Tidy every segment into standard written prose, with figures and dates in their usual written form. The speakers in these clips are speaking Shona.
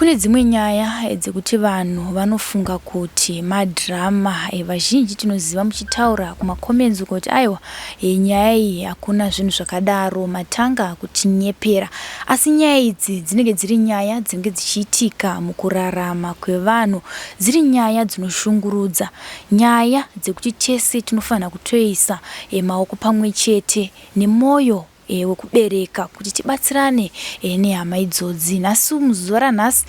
Kune dzimwe nyaya dzekuti vanhu vanofunga kuti madrama vazhinji tinoziva muchitaura kumakomenzi kuti aiwa nyaya iyi hakuna zvinhu zvakadaro matanga kutinyepera, asi nyaya idzi dzinenge dziri nyaya dzinenge dzichiitika mukurarama kwevanhu, dziri nyaya dzinoshungurudza, nyaya dzekuti tese tinofanira kutoisa maoko pamwe chete nemwoyo wekubereka kuti tibatsirane nehama idzodzi. Nhasi muzuva ranhasi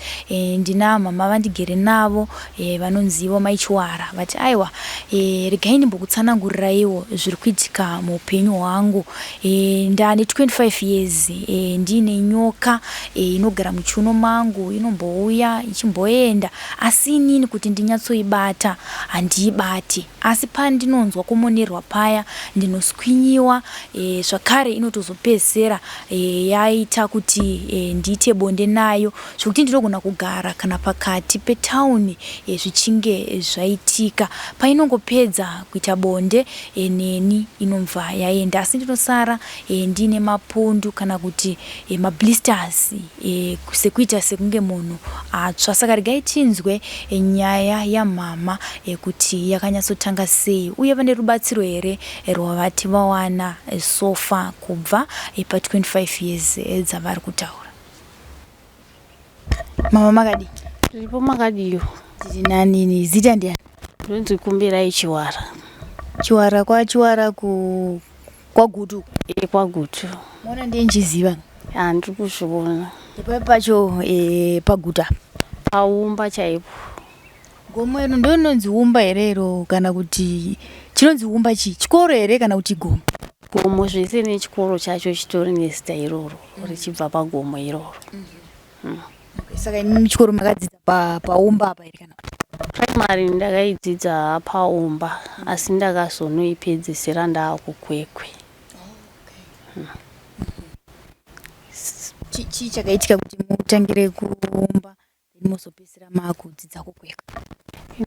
ndina mama vandigere navo vanonzivo maichwara vati aiwa regai ndimbokutsanangurirawo zviri kuitika muupenyu hwangu. Ndane 25 years ndine nyoka inogara muchiuno mangu, inombouya ichimboenda, asi inini kuti ndinyatsoibata handiibati, asi pandinonzwa kumonerwa paya ndinoswinyiwa, zvakare inotozopedzera yaita kuti ndiite bonde nayo, zvokuti ndinogona kugara kana pakati petauni zvichinge zvaitika. Painongopedza kuita bonde neni inobva yaenda, asi ndinosara ndine mapundu kana kuti mablisters sekuita sekunge munhu atsva. Saka regai tinzwe nyaya yamama kuti yakanyatsotanga sei uye vane rubatsiro here rwavati vawana sofa kubva pa 25 years dzavari kutaura. Mama makadi? Tiripo makadiyo. Tiri nani? Zita ndiani? Ndinonzi Kumbirai Chiwara. Chiwara kwachiwara kwagutu? Kwagutu. Mona ndiye nchiziva? Handiri kuzviona. Ipapo pacho paguta? Paumba chaipo. Gomo iro ndononzi umba herero kana kuti chinonzi umba chikoro here kana kuti gomo? Gomo zvese nechikoro chacho chitori nezita iroro richibva pagomo iroro. Saka imi chikoro makadzidza paumba apa here kana? Primary ndakaidzidza paumba asi ndakazonoipedzisira ndaakukwekwe. Chii chakaitika kuti mutangire kuumba mozopedzisira makudzidza kukwekwe?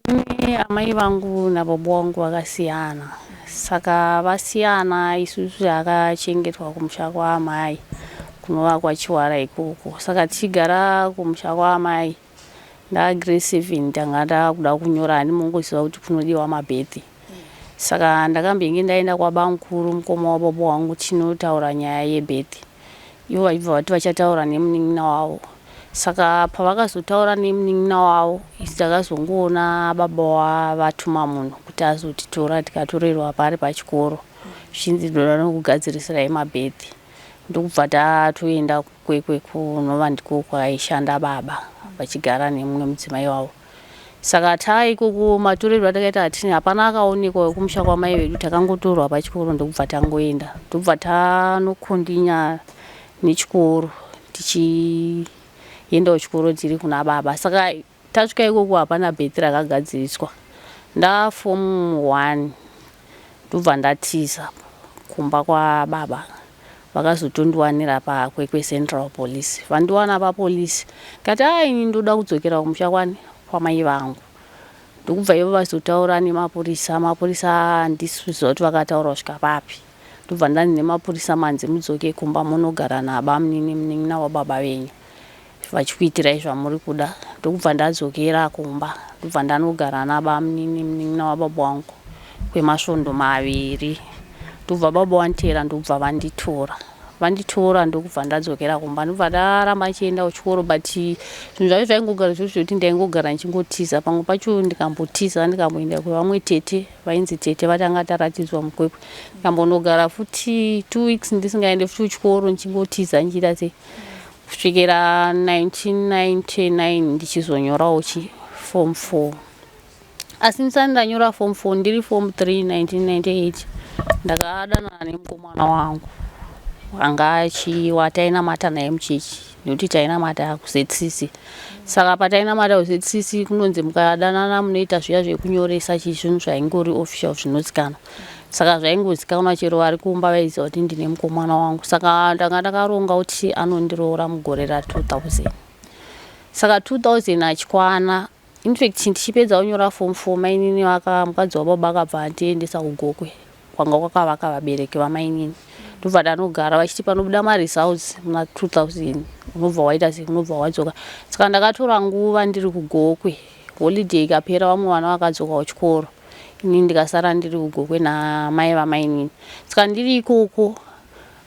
Inini amai vangu nababa vangu vakasiyana, saka vasiyana isusu takachengetwa kumusha kwaamai kunova kwaChiwara ikoko. Saka tichigara kumusha kwaamai ndagrade 7 tanga ndakuda kunyora, handimongoziva kuti kunodiwa mabhethi. Saka ndakambenge ndaenda kwabamukuru mukoma wababa wangu tinotaura nyaya yebhethi. Ivo vachibva vati vachataura nemunin'ina wavo. Saka pavakazotaura nemunin'ina wavo isi takazongoona baba vatuma munhu kuti azotitora tikatorerwa pari pachikoro zvichinzi ndoda nokugadzirisira mabhethi. Ndokubva tatoenda kukwekwe kunova ndiko kwaishanda baba vachigara nemumwe mudzimai wavo. Saka taikoko matorerwo atakaita hatini hapana akaonekwa wekumusha kwamai vedu, takangotorwa pachikoro ndokubva tangoenda. Ndobva tanokondinya nechikoro tichiendawo chikoro tiri kuna baba. Saka tasvika ikoko hapana bhethi rakagadziriswa. Ndaform 1 ndobva ndatiza kumba kwababa, vakazotondiwanira pakwekwe Central Police. Vandiwana papolisi kati ini ndoda kudzokera kumusha kwamai vangu. Ndokubva ivo vazotaura nemapurisa. Mapurisa handisiziva kuti vakataura kusvika papi. Ndobva ndani nemapurisa manzi mudzoke kumba munogara naba munin'ina wababa venyu vachikuitirai zvamuri kuda. Ndokubva ndadzokera kumba ndobva ndanogara naba munin'ina wababa wangu kwemasvondo 2. Ndobva baba wanditera ndobva vanditora ndokubva ndadzokera kumba. Ndobva ndaramba ndichienda kuchikoro but zvinhu zvavo zvaingogara zviri zvokuti ndaingogara ndichingotiza. Pamwe pacho ndikambotiza ndikamboenda kwevamwe tete vainzi tete vatanga taratidzwa mukwekwe, ndikambonogara futi 2 weeks ndisingaende futi kuchikoro ndichingotiza ndichiita sei kusvikira 1999 ndichizonyorawo form 4. Asi ndisati ndanyora form 4 ndiri form 3 1998 ndakadanana nemukomana wangu anga watainamata naye muchechi nekuti tainamata kuZCC. Saka patainamata kuZCC kunonzi mukadanana munoita zviya zvekunyoresa zvinhu zvaingori official zvinozikanwa. Saka zvaingozikanwa chero vari kumba vaiziva kuti ndine mukomana wangu. Saka ndanga ndakaronga kuti anondiroora mugore ra2000. Saka 2000 achikwana, in fact ndichipedza kunyora form 4 mainini mukadzi wababa akabva andiendesa kugokwe kwanga kwakavaka vabereki vamainini. ndobva ndanogara vachiti panobuda maresults muna 2000 unobva waita sei unobva wadzoka. Saka ndakatora nguva ndiri kugokwe, holiday ikapera vamwe vana vakadzoka kuchikoro, ini ndikasara ndiri kugokwe namai vamainini. Saka ndiri ikoko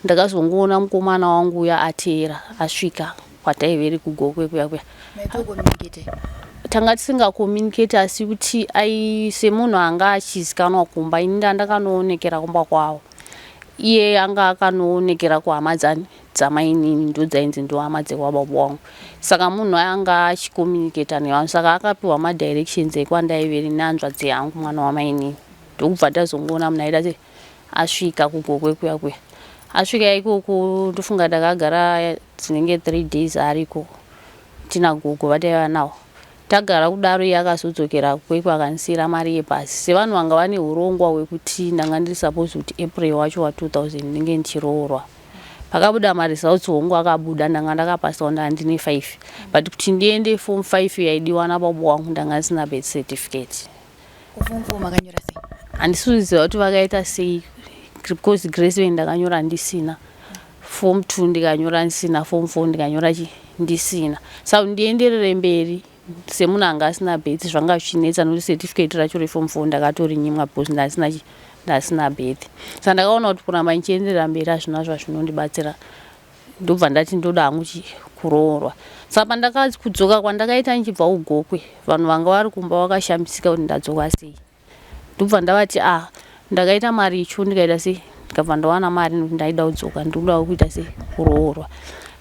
ndakazongoona mukomana wangu uya atera asvika kwataiveri kugokwe kuya kuya. Tanga tisingakomunicate asi kuti semunhu anga achizikanwa kumba, ini ndandakanoonekera kumba kwavo, iye anga akanoonekera kuhama dzamainini ndo dzainzi ndo hama dzekwababa wangu. Saka munhu anga achikomunicata nevanhu, saka akapiwa madirections ekwandaiveri nehanzvadzi yangu mwana wamainini. Ndokubva ndazongoona munhu aida sei asvika kugokwe kuya kuya. Asvika ikoko ndofunga ndakagara dzinenge 3 days ariko tina gogo vataiva nawo. Tagara kudaro iye akazodzokera kwekwe akanisira mari yebhasi. Sevanhu vanga vane urongwa hwekuti ndanga ndiri suppose kuti April wacho wa 2000 ndinge ndichiroorwa. Pakabuda maresults hongu akabuda, ndanga ndakapasawo ndine 5, but kuti ndiende form 5 yaidiwa nababa wangu ndanga ndisina birth certificate. Kuform 4 makanyora sei? Handisiziva kuti vakaita sei because grade 7 ndakanyora ndisina, form 2 ndikanyora ndisina, form 4 ndikanyora ndisina. Saka ndienderere mberi semunhu anga asina birth zvanga zvichinetsa nokuti certificate racho reform 4 ndakatorinyimwa because ndasina birth. Saka ndakaona kuti kuramba ndichienderera mberi hazvina zvazvinondibatsira, ndobva ndati ndoda hangu kuroorwa. Saka pandakadzoka kwandakaita ndichibva kugokwe, vanhu vanga vari kumba vakashamisika kuti ndadzoka sei. Ndobva ndavati ndakaita mari icho ndikaita sei, ndikabva ndawana mari nokuti ndaida kudzoka, ndoda kuita sei kuroorwa.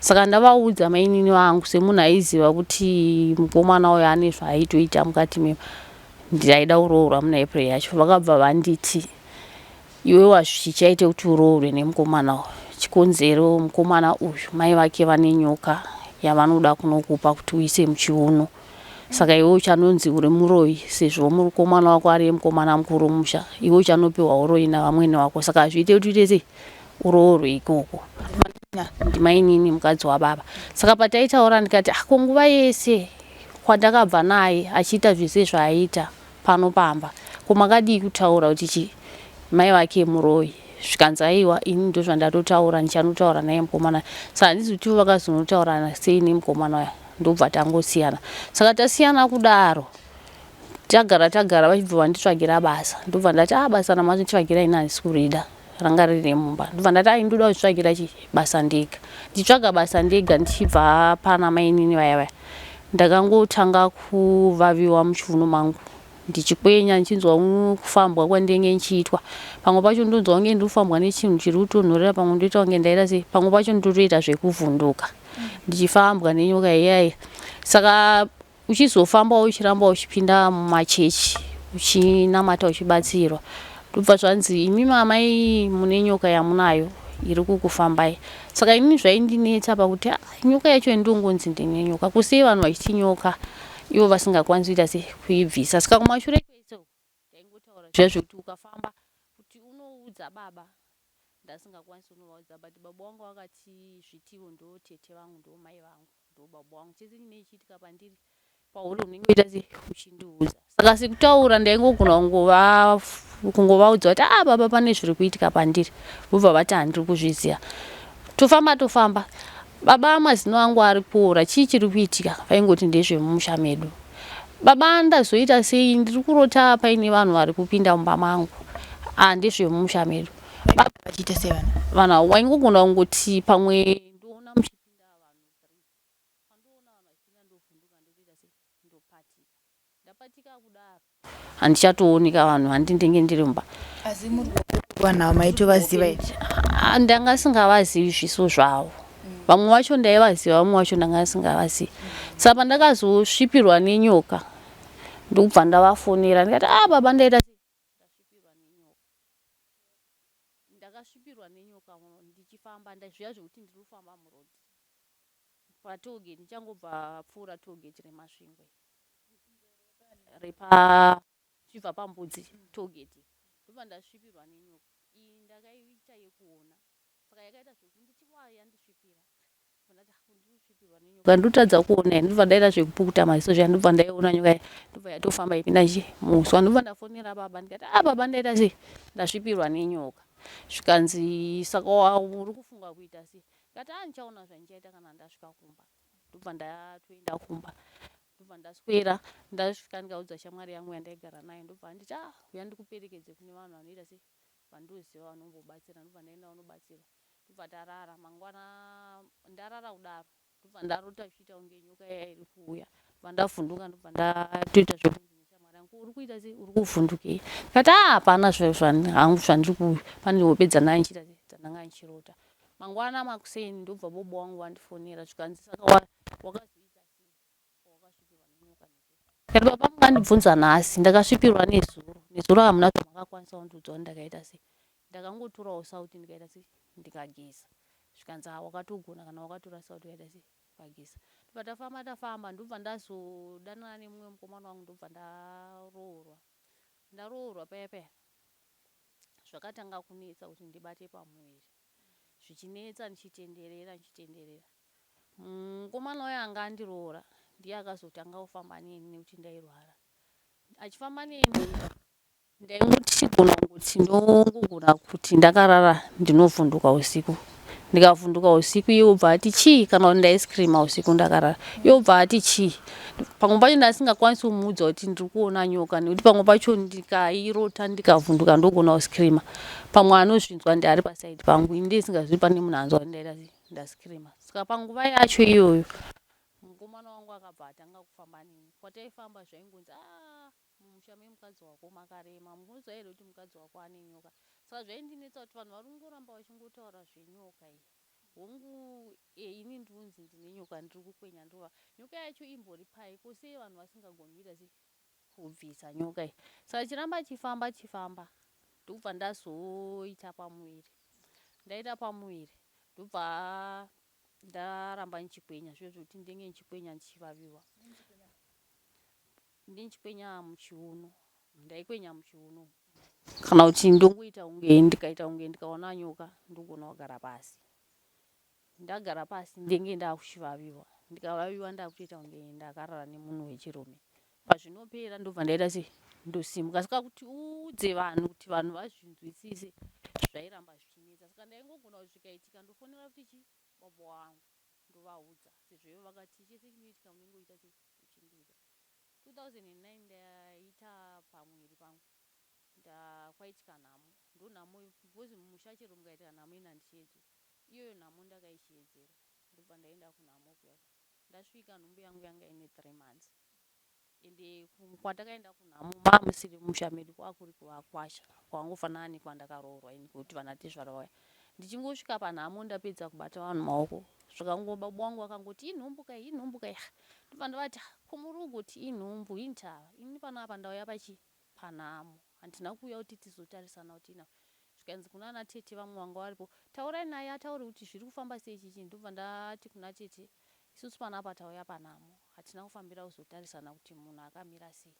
Saka ndavaudza mainini vangu semunhu aiziva kuti mukomana uyo ane zvaaitoita mukati memba, ndaida kuroorwa muna April yacho. Vakabva vanditi iwe wazvichaite kuti uroorwe nemukomana uyu, chikonzero mukomana uyu mai vake vane nyoka yavanoda kunokupa kuti uise muchiuno. Saka iwe uchanonzi uri muroyi, sezvo mukomana wako ari mukomana mukuru musha, iwe uchanopiwa uroyi navamwene wako. Saka zviite kuti uite sei uroorwe ikoko. Ndimainini mukadzi wababa. Saka pataitaura ndikati kunguva yese kwandakabva naye achiita zvese zvaaita pano pamba, kumakadii kutaura kuti mai vake muroyi. Zvikanzi aiwa ini ndozvandatotaura ndichanotaura naye mukomana. Saka handisi kuti vakazonotaurana sei nemukomana uya, ndobva tangosiyana. Saka tasiyana kudaro tagara vachibva vanditsvagira basa. Ndobva ndati basa ramanditsvagira ini handisi kurida, ranga riri mumba. Ndobva ndati ndoda kutsvagira basa ndega. Ndichitsvaga basa ndega ndichibva pana mainini vaya ndakangotanga kuvaviwa muchiuno mangu, ndichikwenya nichinzwa kufambwa kwandenge nchiitwa. Pamwe pacho ndonzwa kunge ndofambwa nechinhu chiri kutonhorera, pamwe ndoita kunge ndaita sei, pamwe pacho ndotoita zvekuvhunduka ndichifambwa nenyoka iyayi. Saka uchizofamba uchiramba uchipinda mumachechi uchinamata uchibatsirwa, ndobva zvanzi imi mamai mune nyoka yamunayo iri kukufambai. Saka ini zvaindinetsa pakuti nyoka yacho ndongonzi ndine nyoka, kusei vanhu vachiti nyoka ivo vasingakwanisi kuita sei kuibvisa. Saka kumashure kwese ndaingotaura zviya zvokuti ukafamba kuti unoudza baba, ndasingakwanisi kunovaudza, but baba wangu vakati zvitivo ndo tete vangu ndo mai vangu ndo baba wangu, chese chinenge chiitika pandiri pauri unenge uita sei uchindiudza. Saka sekutaura ndaingogona kungovaudza kuti baba pane zviri kuitika pandiri, vobva vati handiri kuzviziva. Tofamba baba mazino angu ari kuora, chii chiri kuitika? Vaingoti ndezvemumusha medu. Baba ndazoita sei, ndiri kurota paine vanhu vari kupinda mumba mangu, ndezvemumusha medu. Vachiita sei vanhu waingogona kungoti pamwe ndoona muchipinda vanhu 3, pandoona vanhu vachipinda ndovhunduka ndotoita sei ndopatika. Ndapatika kudaro handichatooneka vanhu handindenge ndiri mumba. Asi muri vanhu maitovaziva here? Ndanga singavazivi zviso zvavo. Vamwe vacho ndaivaziva, vamwe vacho ndanga singavazivi. Saka pandakazosvipirwa nenyoka ndokubva ndavafonera ndikati baba ndaita sei ndasvipirwa nenyoka. Ndakasvipirwa nenyoka ndichifamba, ndazviya zvokuti ndiri kufamba murodhi patogeti, ndichangobva pfuura togeti remasvingwe chibva pambudzi togeti, ndobva ndasvipirwa nenyoka. Iyi ndakaiita yekuona, saka yakaita zvokuti yandisvipira ndosvipirwa nenyoka, ndotadza kuona, ndobva ndaita zvekupukuta maziso zviya, ndobva ndaiona nyoka ndobva yatofamba ipinda muswa. Ndobva ndafonera baba ndikati baba ndaita sei ndasvipirwa nenyoka. zvikanzi saka uri kufunga kuita sei, ndikati ndichaona zvandichaita kana ndasvika kumba. Ndobva ndatoenda kumba, ndobva ndaswera, ndasvika ndikaudza shamwari yangu yandaigara nayo, ndobva nditi uya ndikuperekedze kune vanhu vanoita sei, vandoziva vanombobatsira. Ndobva ndaenda kunobatsirwa, ndobva tarara. Mangwana ndarara kudaro, ndobva ndarota zvichiita kunge nyoka iya iri kuuya. Ndobva ndavhunduka, ndobva ndatoita zvekubvunza shamwari yangu, uri kuita sei, uri kuvhundukei? Ndikati hapana hangu zvandiri kuuya, pane hope dzandanga ndichirota. Mangwana makuseni ndobva bobo wangu wandifonera zvikanzi saka wakazoita sei, wakasvipirwa nenyoka nezuro. Ndikati baba mungandibvunza nhasi, ndakasvipirwa nezuro hamuna zvamakakwanisa kundiudza kuti ndakaita sei. Ndakangotorawo sauti ndikaita sei, ndikageza. Zvikanzi wakatogona kana wakatora sauti ukaita sei, ukageza. Ndobva tafamba, ndobva ndazodanana nemumwe mukomana wangu, ndobva ndaroorwa paya zvakatanga kunetsa kuti ndibate pamuviri, zvichinetsa ndichitenderera. Mukomana wayo anga andiroora ndiye akazotanga kufamba neni nekuti ndairwara. Achifamba neni ndaingogona kuti ndakarara ndinovhunduka usiku. Ndikavhunduka usiku, iye obva ati chii, kana kuti ndaiscreama usiku ndakarara. Iye obva ati chii. Pamwe pacho ndasingakwanisi kumuudza kuti ndiri kuona nyoka, nekuti pamwe pacho ndikairota ndikavhunduka ndogona kuscreama. Pamwe anozvinzwa ndiari pasaidi pangu, ini ndisingazivi pane munhu anzwa kuti ndaita ndascreama. Saka panguva yacho iyoyo mukomana wangu akabva atanga kufamba neni. Kwataifamba zvaingonzi mumusha memukadzi wako makarema, munoziva here kuti mukadzi wako ane nyoka. Saka zvaindinetsa kuti vanhu vari kungoramba vachingotaura zvenyoka iyi. Hongu ini ndinonzi ndine nyoka, ndiri kukwenya ndova. Nyoka yacho imbori pai, kose vanhu vasingagoni kuita sei, kubvisa nyoka iyi. Saka chiramba chifamba, ndobva ndazoita pamuviri. Ndaita pamuviri, ndobva ndaramba ndichikwenya, zviye zvokuti ndenge ndichikwenya ndichivaviwa. Ndichikwenya muchiuno, ndaikwenya muchiuno. Kana kuti ndongoita unge ndikaona nyoka ndogona kugara pasi. Ndagara pasi ndenge ndakuchivaviwa. Ndikavaviwa ndakutoita unge ndakarara nemunhu wechirume. Pazvinopera ndobva ndaita sei, ndosimuka. Saka kuti uudze vanhu kuti vanhu vazvinzwisise zvairamba zvichinetsa. Saka ndaingogona kuti zvikaitika ndofonera kuti baba wangu ndovaudza. Sezvo ivo vakati chese chinoitika unenge uita sei, uchindiudza. 2009 ndaita pamuviri pangu, kwaitika nhamo. Ndo nhamo because mumusha chero mukaitika nhamo ina handichiedzwi. Iyoyo nhamo ndakaichiedzera. Ndobva ndaenda kunhamo kuya. Ndasvika nhumbu yangu yanga ine 3 months. Ende kwatakaenda kunhamo mamusiri mumusha medu kwakuri kuvakwasha, kwangofanana nekwandakaroorwa ini kuti vanatezvara vaya. Ndichingosvika panhamo ndapedza kubata vanhu maoko, zvakangoba baba wangu akangoti inhumbuka iyi. Ndobva ndavati ko muri kugoti inhumbu intava, ini panapa ndauya panhamo, handina kuuya kuti tizotarisana kuti ina. Zvikanzi kunana tete vamwe vanga varipo, taurai naye ataure kuti zviri kufamba sei chichi. Ndobva ndati kuna tete, isusu panapa tauya panhamo, hatina kufambira kuzotarisana kuti munhu akamira sei.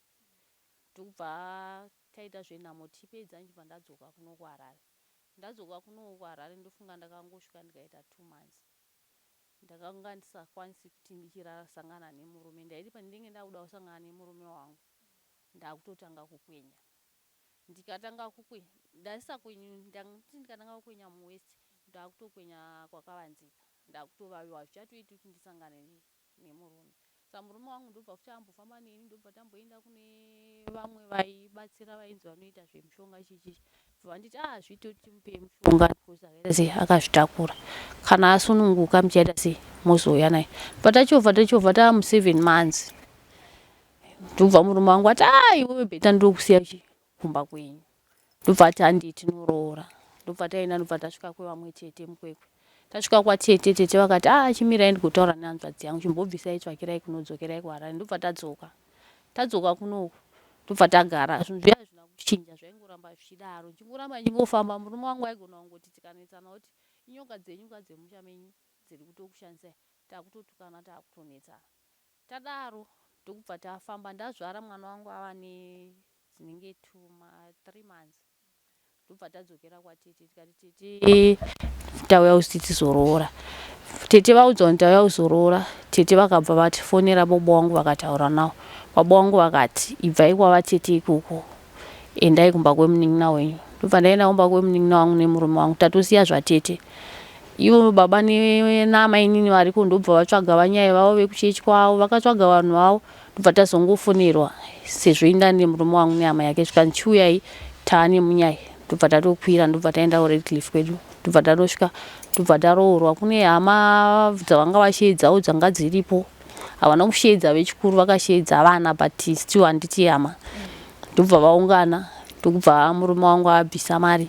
Ndobva taita zvenhamo tipedza, ndibva ndadzoka kuno kuHarare. Ndadzoka kuno kuHarare ndofunga ndakangosvika ndikaita 2 months. Ndakanga ndisakwanisi kuti ndichirasangana nemurume. Ndaiti pandinenge ndakuda kusangana nemurume wangu, ndakutotanga kukwenya. Ndikatanga kukwenya, ndikatanga kukwenya muwest, ndakutokwenya kwakavanzika. Ndakutovaviwa, zvichatoiti kuti ndisangane nemurume. Saka murume wangu ndobva futi ambofamba neni, ndobva tamboenda kune vamwe vaibatsira vainzi vanoita zvemushonga chichi. Vanditi zvito timupe mushonga because akaita sei akazvitakura. Kana asununguka muchaita sei, mozouya naye. Patachovha tava mu7 months. Ndobva murume wangu ati iwewe bheta ndokusiya kumba kwenyu. Ndobva ati handii tinoroora. Ndobva taenda, ndobva tasvika kwevamwe tete mukwekwe. Tasvika kwatete, tete vakati chimirai ndikotaura nehanzvadzi yangu, chimbobvisai tsvakirai kunodzokerai kuHarare. Ndobva tadzoka kunoku, ndobva tagara. Zvinhu zviya hazvina kuchinja, zvaingoramba zvichidaro. Ndichingoramba ndichingofamba, murume wangu aigona kungoti tikanetsana kuti inyoka dzenyu kadzemusha menyu dziri kutokushandisai, takutotukana, takutonetsana. Tadaro ndokubva tafamba. Ndazvara mwana wangu ava nedzinenge 3 months. Ndobva tadzokera kwatete, tikati tete tauya kuti tizoroora. Tete vaudza kuti tauya kuzoroora. Tete vakabva vatifonera baba wangu vakataura navo. Baba wangu vakati ibvai kwava tete ikoko, endai kumba kwemunin'ina wenyu. ndobva ndaenda kumba kwemunin'ina wangu nemurume wangu tatosiya zvatete. Ivo baba namai nini variko ndobva vatsvaga vanyaya vavo vekuchechi kwavo, vakatsvaga vanhu vavo ndobva tazongofonirwa sezvo Ndine nemurume wangu nehama yake zvikanzi chiuyai taane munyaya. Ndobva tatokwira ndobva taenda kuRedcliffe kwedu ndobva tatosvika ndobva taroorwa. Kune hama dzavanga vasheedzawo dzanga dziripo, havana kusheedza vechikuru, vakasheedza vana but still handiti hama. Ndobva vaungana ndobva murume wangu abvisa mari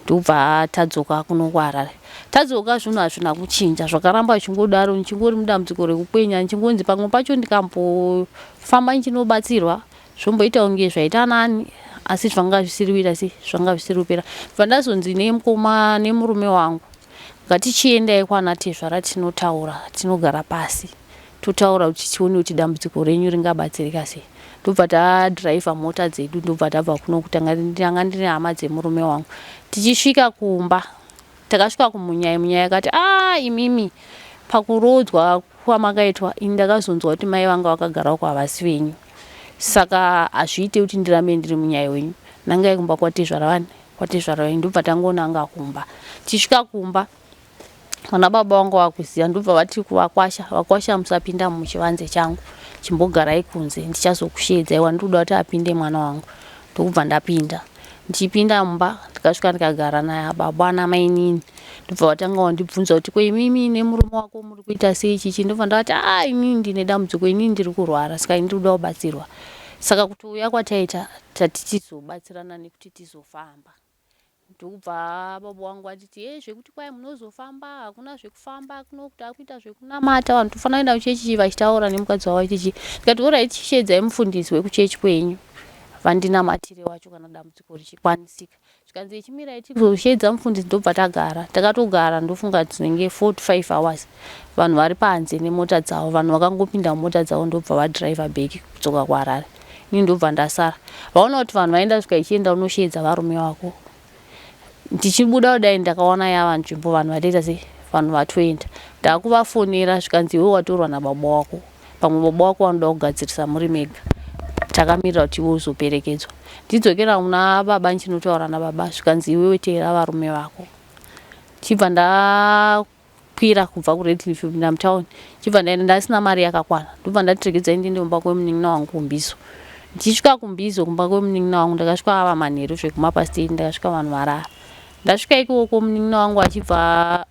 ndobva tadzoka kuno kuHarare. Tadzoka zvinhu hazvina kuchinja, zvakaramba zvichingodaro, ndichingori mudambudziko rekukwenya, ndichingonzi pamwe pacho ndikambofamba ndichinobatsirwa zvomboita kunge zvaita nani, asi zvanga zvisiri zvanga zvisiri kupera. Ndobva ndazonzi nemukoma nemurume wangu ngatichiendai kwana tezvara tinotaura, tinogara pasi totaura kuti tione kuti dambudziko renyu ringabatsirika sei. Ndobva tadhiraivha mota dzedu ndobva tabva kuno kutanga ndine hama dzemurume wangu. Tichisvika kumba takasvika munyaya akati imimi pakurodzwa kwamakaitwa ini ndakazonzwa kuti mai vanga vakagarawo kwavasi venyu, saka hazviite kuti ndirambe ndiri munyaya wenyu, nangai kumba kwatezvara venyu. Ndobva tangonanga kumba. Tichisvika kumba vana baba vangu vakuziya ndobva vati vakwasha musapinda muchivanze changu, chimbogarai kunze ndichazokusheedzai, wandoda kuti apinde mwana wangu. Ndokubva ndapinda. Ndichipinda mumba ndikasvika ndikagara nababa namai nini. Ndobva vatanga wandibvunza kuti imimi nemurume wako muri kuita sei chichi. Ndobva ndati inini ndine dambudziko, inini ndiri kurwara saka ndiri kuda kubatsirwa. Saka kutouya kwataita tati tizobatsirana nekuti tizofamba. Ndokubva baba wangu atiti zvekuti kwai munozofamba, hakuna zvekufamba, kuno kuti akuita zvekunamata, vanhu tofanira kuenda kuchechi vachitaura nemukadzi wavo chichi. Ndikati oraiti sheedzai mufundisi wekuchechi kwenyu vandinamatire wacho kana dambudziko richikwanisika. Zvikanzi ichimirai tigosheedza mufundisi. Ndobva tagara, takatogara ndofunga dzinenge 4 to 5 hours vanhu vari panze nemota dzavo, vanhu vakangopinda mumota dzavo ndobva vadhiraivha bheki kudzoka kuHarare. Ini ndobva ndasara. Vaona kuti vanhu vaenda svika ichienda unosheedza varume wako. Ndichibuda kudai ndakaona yava nzvimbo vanhu vatoita sei, vanhu vatoenda. Ndakuvafonera zvikanzi iwe watorwa nababa wako, pamwe baba wako vanoda kugadzirisa muri mega, takamirira kuti iwe uzoperekedzwa. Ndidzokera kuna baba ndichinotaura nababa zvikanzi iwe teera varume vako. Chibva ndakwira kubva kuRedcliffe kupinda mutaundi, chibva ndaenda ndasina mari yakakwana. Ndobva ndati regedzai ndiende kumba kwemunin'ina wangu kuMbizo. Ndichisvika kuMbizo kumba kwemunin'ina wangu ndakasvika ava manheru zvekumapasiteti, ndakasvika vanhu varara. Ndasvika ikoko munin'ina wangu achibva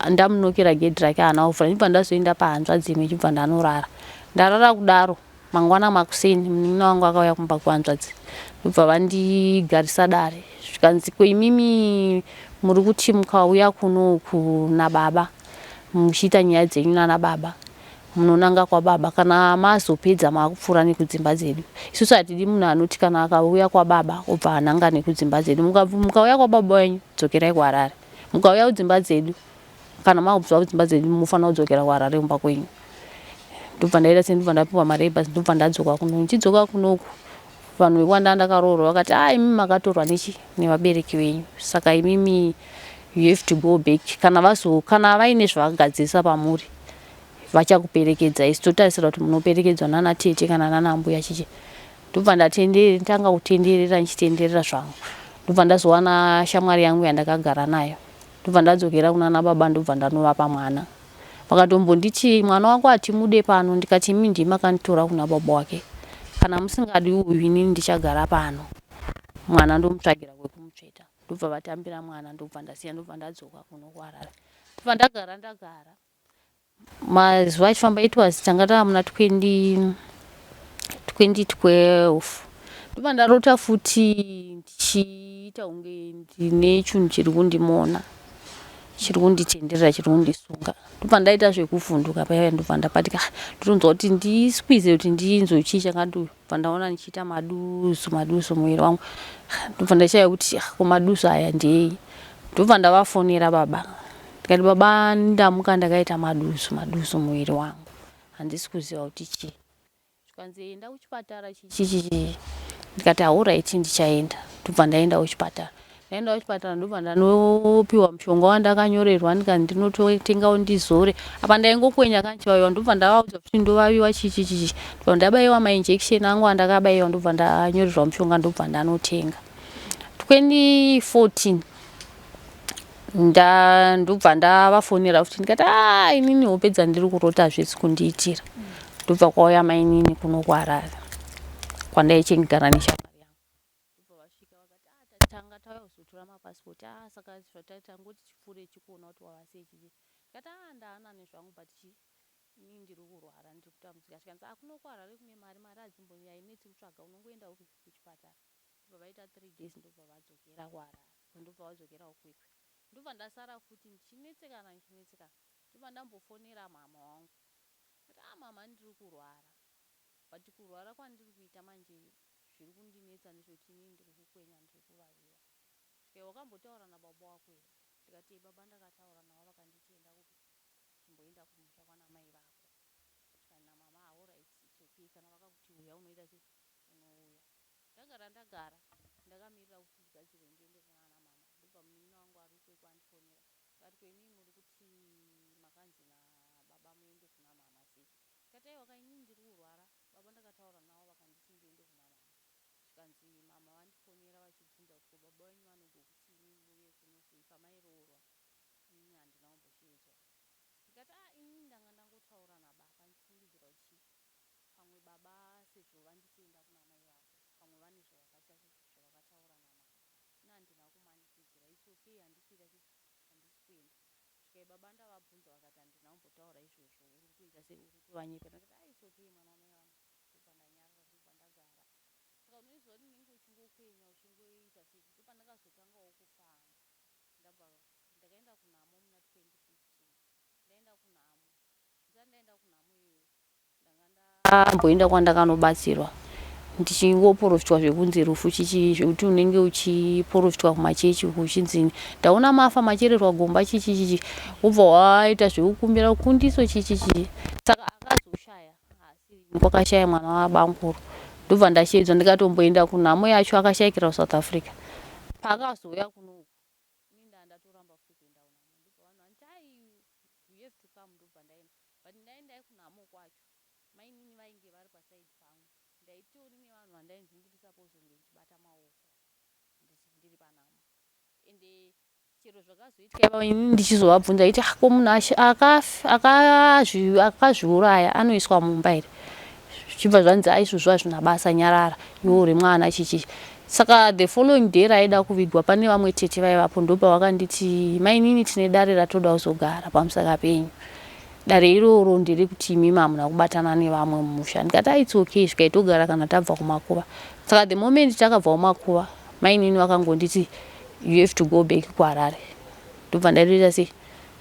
ndamunokera gedhi rake haana kuvhura. Ndibva ndazoenda pahanzva dzimwe chibva ndanorara. Ndarara kudaro mangwana makuseni munin'ina wangu akauya kumba kuhanzvadzi ndobva vandigarisa dare zvikanzi imimi muri kuti mukauya kunoku nababa muchiita nyaya dzenyu nana baba munonanga kwababa, kana mazopedza makupfuura nekudzimba dzedu. Isusu hatidi munhu anoti kana akauya kwababa obva ananga nekudzimba dzedu. Mukauya kwababa wenyu dzokerai kuHarare, mukauya kudzimba dzedu kana makubva kudzimba dzedu munofanira kudzokera kuHarare kumba kwenyu. Ndobva ndaita ndobva ndapiwa mari yebhasi ndobva ndadzoka kuno. Ndichidzoka kunoku vanhu vekwanda ndakaroorwa vakati imimi makatorwa nevabereki venyu, saka imimi you have to go back. Kana vaine zvavakagadzirisa pamuri vachakuperekedza, isi totarisira kuti munoperekedzwa nana tete kana nana mbuya chichi. Ndobva ndatanga kutenderera ndichitenderera zvangu. Ndobva ndazowana shamwari yangu yandakagara nayo. Ndobva ndadzokera kunana baba ndobva ndanovapa mwana. Vakatombonditi mwana wako hatimude pano. Ndikati imi ndimi makanditora kuna baba wake, kana musingadi uyu inini ndichagara pano. Mwana ndomutsvagira kwekumutsveta. Ndobva vatambira mwana ndobva ndasiya ndobva ndadzoka kuno kuHarare. Ndobva ndagara mazuva achifamba tanga tava muna 2012. Ndobva ndarota futi ndichiita kunge ndine chinhu chiri kundimona, chiri kunditenderera, chiri kundisunga. Ndobva ndaita zvekuvhunduka paya ndobva ndapatika ndotonzwa kuti ndisikwize kuti ndinzwe chii chakandobva ndaona ndichiita madusu muviri wangu. Ndobva ndashaya kuti madusu aya ndei. Ndobva ndavafonera baba ndikati baba ndamuka ndakaita madusu muviri wangu, handisi kuziva kuti chii. Zvikanzi enda kuchipatara chichi. Ndikati alright ndichaenda. Ndobva ndaenda kuchipatara. Ndaenda kuchipatara ndobva ndanopiwa mushonga wandakanyorerwa ndikati ndinototenga ndizore. Apa ndaingokwenya kanchivaiwa ndobva ndavaudza kuti ndovaviwa chichi. Ndobva ndabaiwa mainjekisheni angu andakabayiwa ndobva ndanyorerwa mushonga ndobva ndanotenga. 2014 ndobva ndavafonera futi ndikati inini hope dzandiri kurota zvesi kundiitira. Ndobva kwauya mainini kuno kuHarare kwandaichigara neshamwari yangu. Ndobva vasvika vakati tanga tauya kuzotora mapasipoti. Saka tangoti chipfuure chikuona kuti wava sei chichi. Ndikati ndaana nezvangu but inini ndiri kurwara ndiri kutambudzika. Chikanzi kuno kuHarare kune mari hainetsi kutsvaga unongoenda kuchipatara. Ndobva vaita 3 days ndobva vadzokera kuHarare. Ndobva vadzokera ukwikwi. Ndobva ndasara futi ndichinetsekana. Ndobva ndambofonera mama wangu. Mama ndiri kurwara. But kurwara kwandiri kuita manje zviri kundinetsa nezvekuti inini ndiri kukwenya ndiri kuvaviwa. Saka wakambotaura nababa wako here? Ndikati baba ndakataura navo vakanditi enda chimboenda kumusha kwana mai vako. Kana mama alright it's okay kana vakakuti uya unoita sei unouya. Ndagara ndakamirira kuti ndigadzirwe ndiende kuna mama. Ndobva munini wangu ari ukwekwa andifonera. Ngati kwenini muri kuti makanzi nababa muende kuna mama sei? Ndikati aiwa inini ndiri kurwara. Baba ndakataura navo vakanditi ndiende kuna mama. Zvikanzi mama vandifonera vachibvunza kuti baba wenyu vanogokuti inini muye kuno sei pamairoorwa. Inini handina kumbochiedzwa. Ndikati inini ndanga ndangotaura nababa ndichifungidzira kuti pamwe baba sezvo vanditienda kuna mai vako pamwe vane zvavakataura namama. Ina handina kumanikidzira it's okay handisi kuenda. Saka baba ndavabvunza vakati handina kumbotaura izvozvo uri kuita sei uri kuvanyepera. Ndikati it's okay mwana wamai vangu. Ndobva ndanyarara ndobva ndagara. Saka unoziva kuti unenge uchingokwenya uchingoita sei. Ndobva ndakazotangawo kufamba. Ndakaenda kunhamo muna 2015. Ndaenda kunhamo. Ndaenda kunhamo iyoyo. Ndamboenda kwandakanobatsirwa. Ndichingoprofitwa zvekunzi rufu chichi zvekuti unenge uchiprofitwa kumachechi uchinzi ndaona mafa machererwa gomba chichi. Ubva waita zvekukumbira kundiso chichi. Saka akazoshaya asi kwakashaya mwana wabankuru. Ndobva ndashedzwa ndikatomboenda kunhamo yacho akashayikira kuSouth Africa. Paakazoya kuno inini ndatoramba futi kuenda kunhamo. Ndobva vanhu vanti you have to come. Ndobva ndaenda. But ndaenda kunhamo kwacho. Mainini vainge vari pasaidi pangu. Ndaitori nevanhu vandainzi ndiri supposed kunge ndichibata maoko ndiri panhamo. Ende chero zvakazoitika iva inini ndichizovabvunza iti ko munhu akazviuraya anoiswa mumba here. Zvichibva zvanzi izvozvo hazvina basa nyarara iwe uri mwana chichi. Saka the following day raida kuvigwa pane vamwe tete vaivapo ndobva vakanditi mainini tine dare ratoda kuzogara pamusaka penyu. Dare iroro ndiri kuti imi hamuna kubatana nevamwe mumusha. Ndikati it's okay zvikaitogara kana tabva kumakuva. Saka the moment takabva kumakuva mainini vakangonditi you have to go back kuHarare. Ndobva ndaita sei?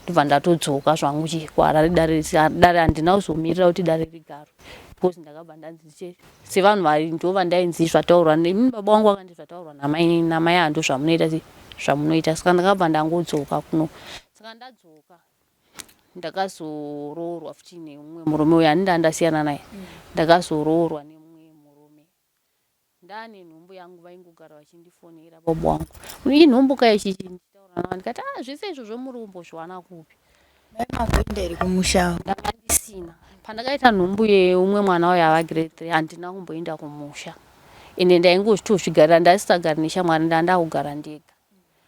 Ndobva ndatodzoka zvangu kuHarare dare handina kuzomirira kuti dare rigaro. Because ndakabva ndanzi sevanhu vari ndova ndainzi zvataurwa nemini baba wangu akandi zvataurwa namai namai hando zvamunoita sei zvamunoita. Saka ndakabva ndangodzoka kuno. Saka ndadzoka ndakazoroorwa futi nemumwe murume uyo handida ndasiyana naye. Ndakazoroorwa nemumwe murume. Ndane nhumbu yangu vaingogara vachindifonera baba wangu. Iyi nhumbu kai chichi nditaura navo ndikati zvese izvozvo muri kumbozviwana kupi? Maivavhoenda kumusha. Ndanga ndisina. Pandakaita nhumbu yeumwe mwana wayo ava grade 3 handina kumboenda kumusha. Ende ndaingozvigarira ndasisagari neshamwari ndandakugara ndega.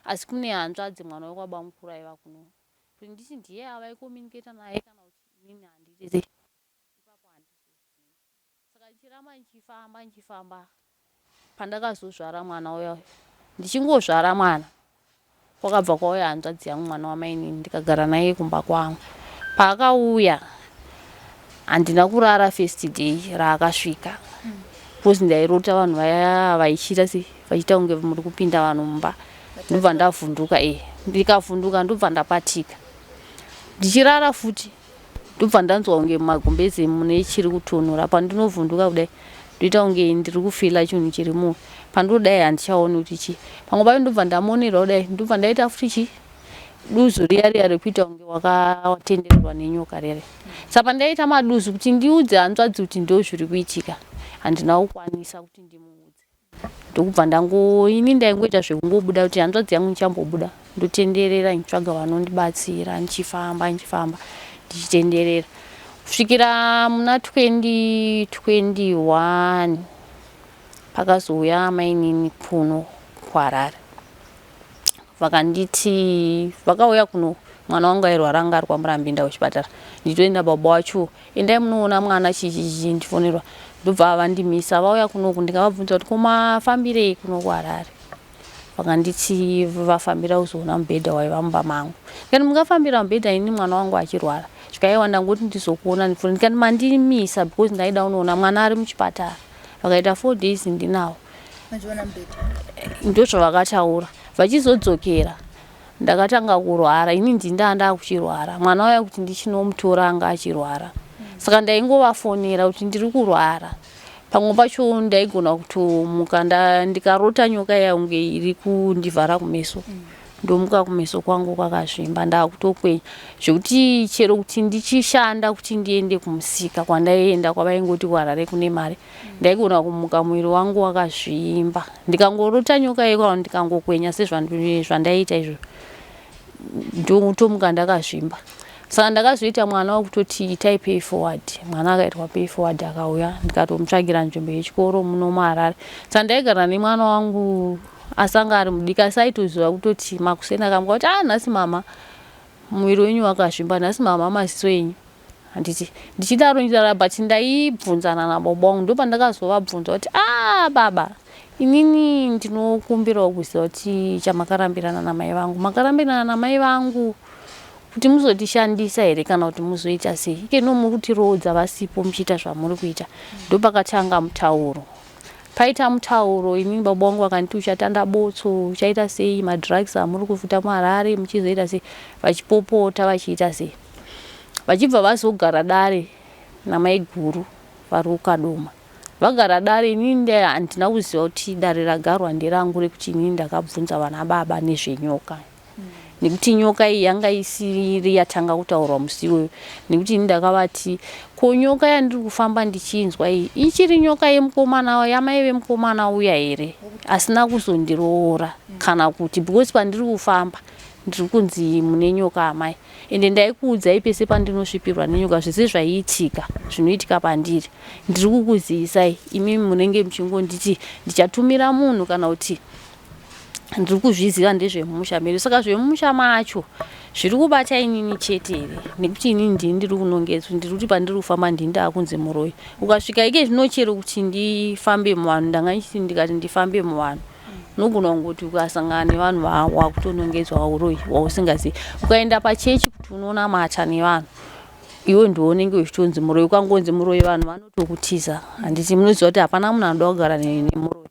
Asi kune hanzvadzi mwana wekwaba mukuru aiva kuno. Kuti nditi ndiye avaikomunicata naye kana kuti inini handiti sei. Ipapo handizozvizivi. Saka ndichiramba ndichifamba. Pandakazozvara mwana uya ndichingozvara mwana kwakabva kwauya hanzvadzi yangu mwana wamainini ndikagara naye kumba kwangu. Paakauya handina kurara first day raakasvika. Because ndairota vanhu vaya vaichita sei vachiita kunge muri kupinda vanhu mumba. Ndobva ndavhunduka ndikavhunduka ndobva ndapatika. Ndichirara futi ndobva ndanzwa kunge mumagumbeze mune chiri kutonhora. Pandinovhunduka kudai ndoita kunge ndiri kufila chinhu chiri muno. Pandodai handichaoni kuti chii. Pamwe pacho ndobva ndamonerwa kudai ndobva ndaita futi chii duzu riya rekuita kunge wakatendererwa nenyoka rere. Saka pandaita maduzu kuti ndiudze hanzvadzi kuti ndo zviri kuitika handina kukwanisa kuti ndimuudze. Ndokubva inini ndaingoita zvekungobuda kuti hanzvadzi yangu ndichambobuda ndotenderera ndichitsvaga vanondibatsira ndichifamba ndichitenderera kusvikira muna 2021 pakazouya mainini kuno kuHarare. vakanditi vakauya kuno mwana wangu airwara anga ari kwaMurambi nda kuchipatara nditoenda baba wacho endai munoona mwana chichichi ndifonerwa ndobva vandimisa vauya kunoku ndikavabvunza kuti komafambirei kuno kuHarare vakanditi vafambira kuzoona mubhedha waiva mumba mangu ndikati mungafambira mubhedha ini mwana wangu achirwara zvikaiwa ndangoti ndizokuona ndifone ndikati mandimisa because ndaida unoona mwana ari muchipatara vakaita 4 days ndinawo ndozvavakataura vachizodzokera ndakatanga kurwara ini ndinda kuchirwara mwana waya kuti ndichinomutora anga achirwara saka ndaingovafonera kuti ndiri kurwara pamwe pacho ndaigona kutomuka ndikarota nyoka yaunge iri kundivhara kumeso ndomuka kumeso kwangu kwakazvimba ndakutokwenya zvekuti chero kuti ndichishanda kuti ndiende kumusika kwandaienda kwavaingoti kuHarare kune mari ndaigona kumuka mwiri wangu wakazvimba ndikangorota nyoka yekwa ndikangokwenya sezvandaiita izvo ndotomuka ndakazvimba saka ndakazoita mwana wakutoti itai pay forward mwana akaitwa pay forward akauya ndikatomutsvagira nzvimbo yechikoro muno muHarare saka ndaigara nemwana wangu asanga ari mudiki asaitoziva kutoti makuseni akamuka kuti nhasi mama mwiri wenyu wakazvimba nhasi mama maziso enyu handiti ndichidaro ndidara but ndaibvunzana nababa wangu ndopandakazovabvunza kuti baba inini ndinokumbirawo kuziva kuti chamakarambirana namai vangu makarambirana namai vangu kuti muzotishandisa here kana kuti muzoita sei ikeno muri kutirodza vasipo muchiita zvamuri kuita ndopakatanga mutauro paita mutauro inini baba wangu vakanditi uchatanda botso uchaita sei madrugs amuri kufuta muHarare muchizoita sei vachipopota vachiita sei vachibva vazogara dare namai guru vari kuKadoma vagara dare inini handina kuziva kuti dare ragarwa nderangu rekuti inini ndakabvunza vana baba nezvenyoka nekuti nyoka iyi yanga isiri yatanga kutaurwa musi iwoyo nekuti ini ndakavati ko nyoka yandiri kufamba ndichinzwa iyi ichiri nyoka yemukomana yamai vemukomana uya here asina kuzondiroora kana kuti because pandiri kufamba ndiri kunzi mune nyoka amai ende ndaikuudzai pese pandinosvipirwa nenyoka zvese zvaiitika zvinoitika pandiri ndiri kukuziyisai imimi munenge muchingonditi ndichatumira munhu kana kuti ndiri kuzviziva ndezvemumusha medu saka zvemumusha macho zviri kubata inini chete here nekuti inini ndiri kunongedzwa ndiri kuti pandiri kufamba ndindaa kunze muroyi ukasvika ike zvinochero kuti ndifambe muvanhu ndangachiti ndikati ndifambe muvanhu unogona kungoti ukasangana nevanhu wakutonongedzwa uroyi wausingazivi ukaenda pachechi kuti unonamata nevanhu iwe ndounenge uchitonzi muroyi ukangonzi muroyi vanhu vanotokutiza handiti munoziva kuti hapana munhu anoda kugara nemuroyi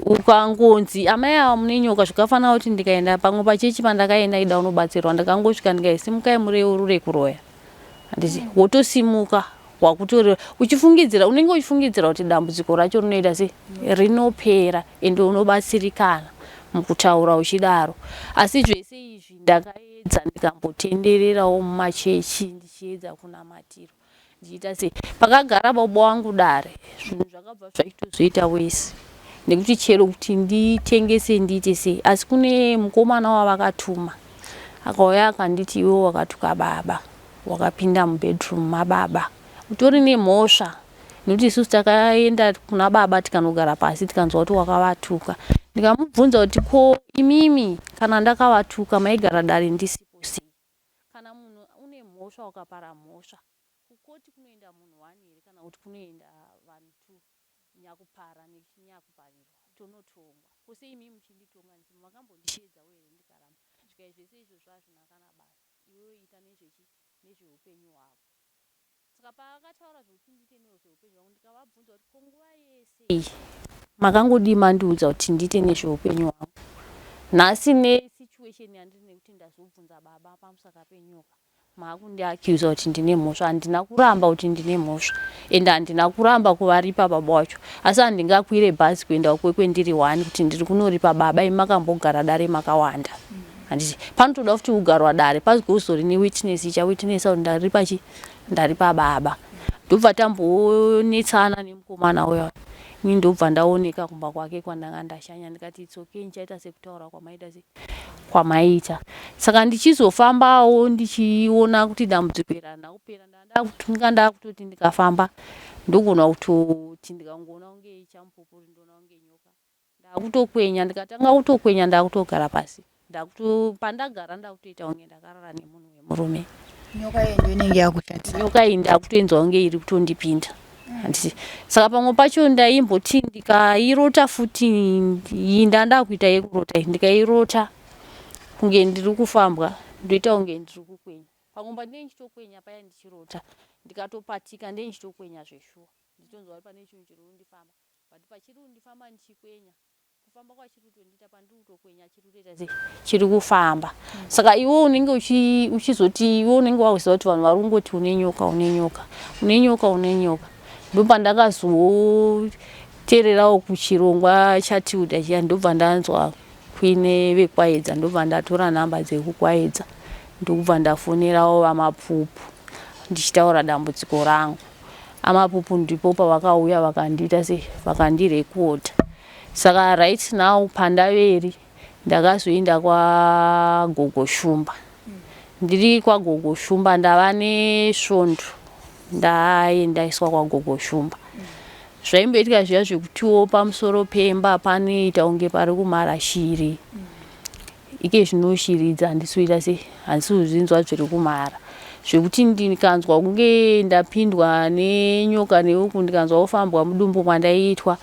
ukangonzi amai ava mune nyoka zvakafanira kuti ndikaenda pamwe pachechi pandakaenda ida unobatsirwa ndakangosvika ndikaisimukai mureuruure kuroya handiti wotosimuka wakutoreva uchifungidzira unenge uchifungidzira kuti dambudziko racho rinoita sei rinopera ende unobatsirikana mukutaura uchidaro asi zvese izvi ndakaedza ndikambotendererawo mumachechi ndichiedza kunamatiro ndichiita sei pakagara baba wangu dare zvinhu zvakabva zvachitozoita wese nekuti chero kuti nditengese ndiite sei asi kune mukomana wavakatuma akauya akanditi iwe wakatuka baba wakapinda mubedroom mababa utori nemhosva nekuti isusu takaenda kuna baba tikanogara pasi tikanzwa kuti wakavatuka ndikamubvunza kuti ko imimi kana ndakavatuka maigara dare ndisipo sei kana munhu une mhosva ukapara mhosva kukoti kunoenda munhu 1 here kana kuti kunoenda vanhu 2 nyakupara nechinyakuparirwa tonotongwa kuse imimi muchinditonga ndisimo makambondisheedza here ndikaramba zvikai zvese izvo zvazvina kana basa iwewe ita nezveupenyu hwako saka paakataura zvokuti ndiite nezveupenyu hwangu ndikavabvunza kuti konguva yese makangodi mandiudza kuti ndiite nezveupenyu hwangu nhasi nesituation yandiri nekuti ndazobvunza baba pamusaka penyoka maakundiacusa kuti ndine mhosva handina kuramba kuti ndine mhosva ende handina kuramba kuvaripa baba wacho asi handingakwire bhazi kuenda ukwe kwendiri 1 kuti ndiri kunoripa baba imi makambogara dare makawanda handiti panotoda kuti ugarwa dare pazogozori newitness ichawitnessa kuti ndaripa baba ndobva tambonetsana nemukomana uya ini ndobva ndaoneka kumba kwake kwandanga ndashanya ndikati itsoke ndichaita sekutaura kwamaita saka ndichizofambawo ndichiona kuti dambudziko rakupera ndanga kutoti ndikafamba ndogona kutoti ndikangoona kunge chamupupuri ndoona kunge nyoka ndakutokwenya ndikatanga kutokwenya ndakutogara pasi ndakuti pandagara ndakutoita kunge ndakarara nemunhu wemurume. Nyoka yendo inenge yakushandisa. Nyoka iyi ndakutoenzwa kunge iri kutondipinda. Handisi. Saka pamwe pacho ndaimboti ndikairota futi iyi ndakuita yekurota ndikairota kunge ndiri kufambwa ndoita kunge ndiri kukwenya. Pamwe ndinenge ndichitokwenya paya ndichirota ndikatopatika ndinenge ndichitokwenya zveshuwa. Nditonzwa kuti pane chinhu chiri kundifamba. But pachiri kundifamba ndichikwenya. Kufamba kwachiri kutondiita pandiri kutokwenya chiri kutoita chiri kufamba. Saka iwe unenge uchizoti iwe unenge wakuziva kuti vanhu vari kungoti une nyoka une nyoka. Une nyoka une nyoka. Ndobva ndakazoteererawo kuchirongwa chatiudha chiya ndobva ndanzwa kuine vekwaedza ndobva ndatora nhamba dzekukwaedza ndobva ndafonerawo vamapupu ndichitaura dambudziko rangu. Amapupu ndipo pavakauya vakandiita vakandirekodha. Saka right now pandaveri ndakazoenda kwagogo Shumba. Ndiri kwagogo Shumba ndava nesvondo ndaendaiswa kwagogo Shumba. Zvaimboitika zviya zvekutiwo pamusoro pemba panoita kunge pari kumhara shiri. Ike zvino shiri idzi handisizoita handisi kuzvinzwa zviri kumhara. Zvekuti ndikanzwa kunge ndapindwa nenyoka neuku ndikanzwa kufambwa mudumbu mwandaiitwa.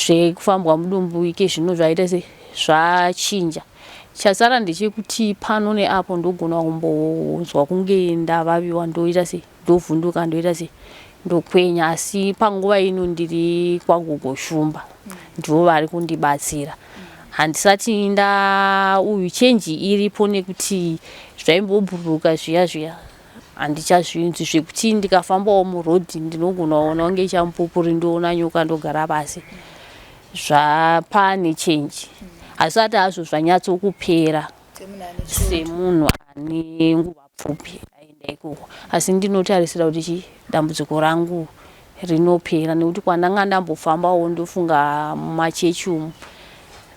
Zvekufambwa mudumbu ike zvino zvaita zvachinja. Chasara ndechekuti pano neapo ndogona kumbonzwa kunge ndavaviwa ndoita ndovhunduka ndoita ndokwenya, asi panguva ino ndiri kwagogo Shumba ndivo vari kundibatsira. Handisati uyu chenji iripo nekuti zvaimbobhururuka zviya handichazvinzwi zvekuti ndikafambawo murodhi ndinogona kuona kunge chamupupuri ndoona nyoka ndogara pasi. Zvapane chenji. Hazvisati hazvo zvanyatsokupera semunhu ane nguva pfupi aenda ikoko. Asi ndinotarisira kuti dambudziko rangu rinopera nekuti kwandanga ndambofambawo ndofunga mumachechi umu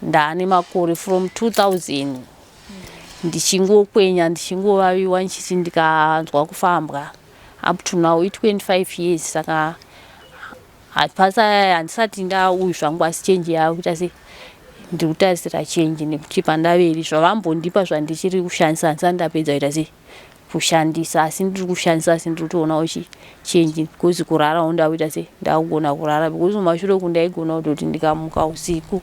ndaane makore from 2000 ndichingokwenya ndichingovaviwa ndichiti ndikanzwa kufambwa up to now 25 years. Saka handisati ndauyu zvangu asi chenji yavo kuita ndiri kutarisira chenji nekuti pandaveri zvavambondipa zvandichiri kushandisa handisati ndapedza kuita kushandisa, asi ndiri kushandisa asi ndiri kutoona chenji because kurarawo ndakuita ndakugona kurara because mumashure kundaigona kutoti ndikamuka usiku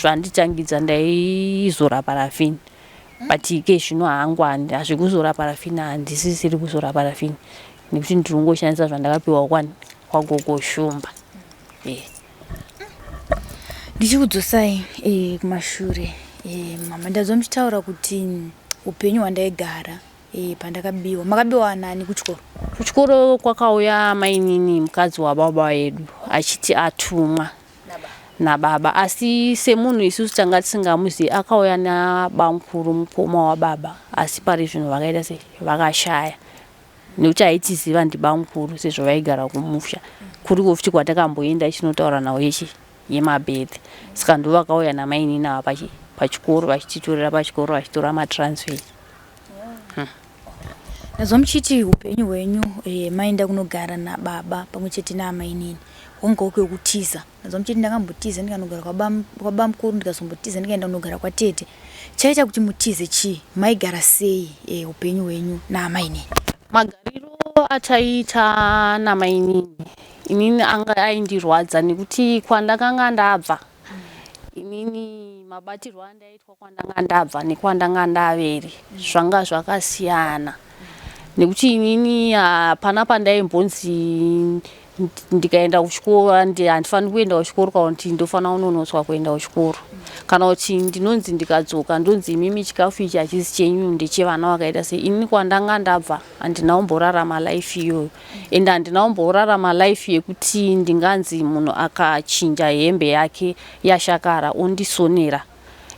zvanditangidza ndaizora parafini. But ike zvino hangwani hazvikuzora parafini handisisiri kuzora parafini nekuti ndiri kungoshandisa zvandakapiwa kwagogo Shumba. Ndichikudzosai kumashure mama ndazwa muchitaura kuti upenyu hwandaigara pandakabiwa. Makabiwa nani kuchikoro? Kuchikoro kwakauya mainini mukadzi wababa edu achiti atumwa nababa, asi semunhu isusu tanga tisingamuzivi akauya nabamukuru mukoma wababa, asi pari zvino vakaita vakashaya nekuti aitiziva ndibamukuru sezvo vaigara kumusha kuriko futi kwatakamboenda ichinotaura nawo yemabhedhi. Saka ndo vakauya namainini ava pachikoro vachititorera pachikoro vachitora matransfer. Ndazwa muchiti upenyu hwenyu maenda kunogara nababa pamwe chete naamainini wanga kwekutiza. Ndazwa muchiti ndakambotiza ndikanogara kwabamukuru ndikazombotiza ndikaenda kunogara kwatete. Chaita kuti mutize chii? Maigara sei upenyu hwenyu naamainini? Magariro ataita namainini inini anga aindirwadza nekuti kwandakanga ndabva inini mabatirwo andaitwa kwandanga ndabva nekwandanga ndaveri zvanga zvakasiyana. Nekuti inini hapana pandaimbonzi ndikaenda kuchikoro handifaniri kuenda kuchikoro kana kuti ndofanira kunonotswa kuenda kuchikoro kana kuti ndinonzi ndikadzoka ndonzi imimi chikafu ichi hachisi chenyu ndechevana vakaita sei. Inini kwandanga ndabva handina kumborarama life iyoyo ende handina kumborarama life yekuti ndinganzi munhu akachinja hembe yake yashakara ondisonera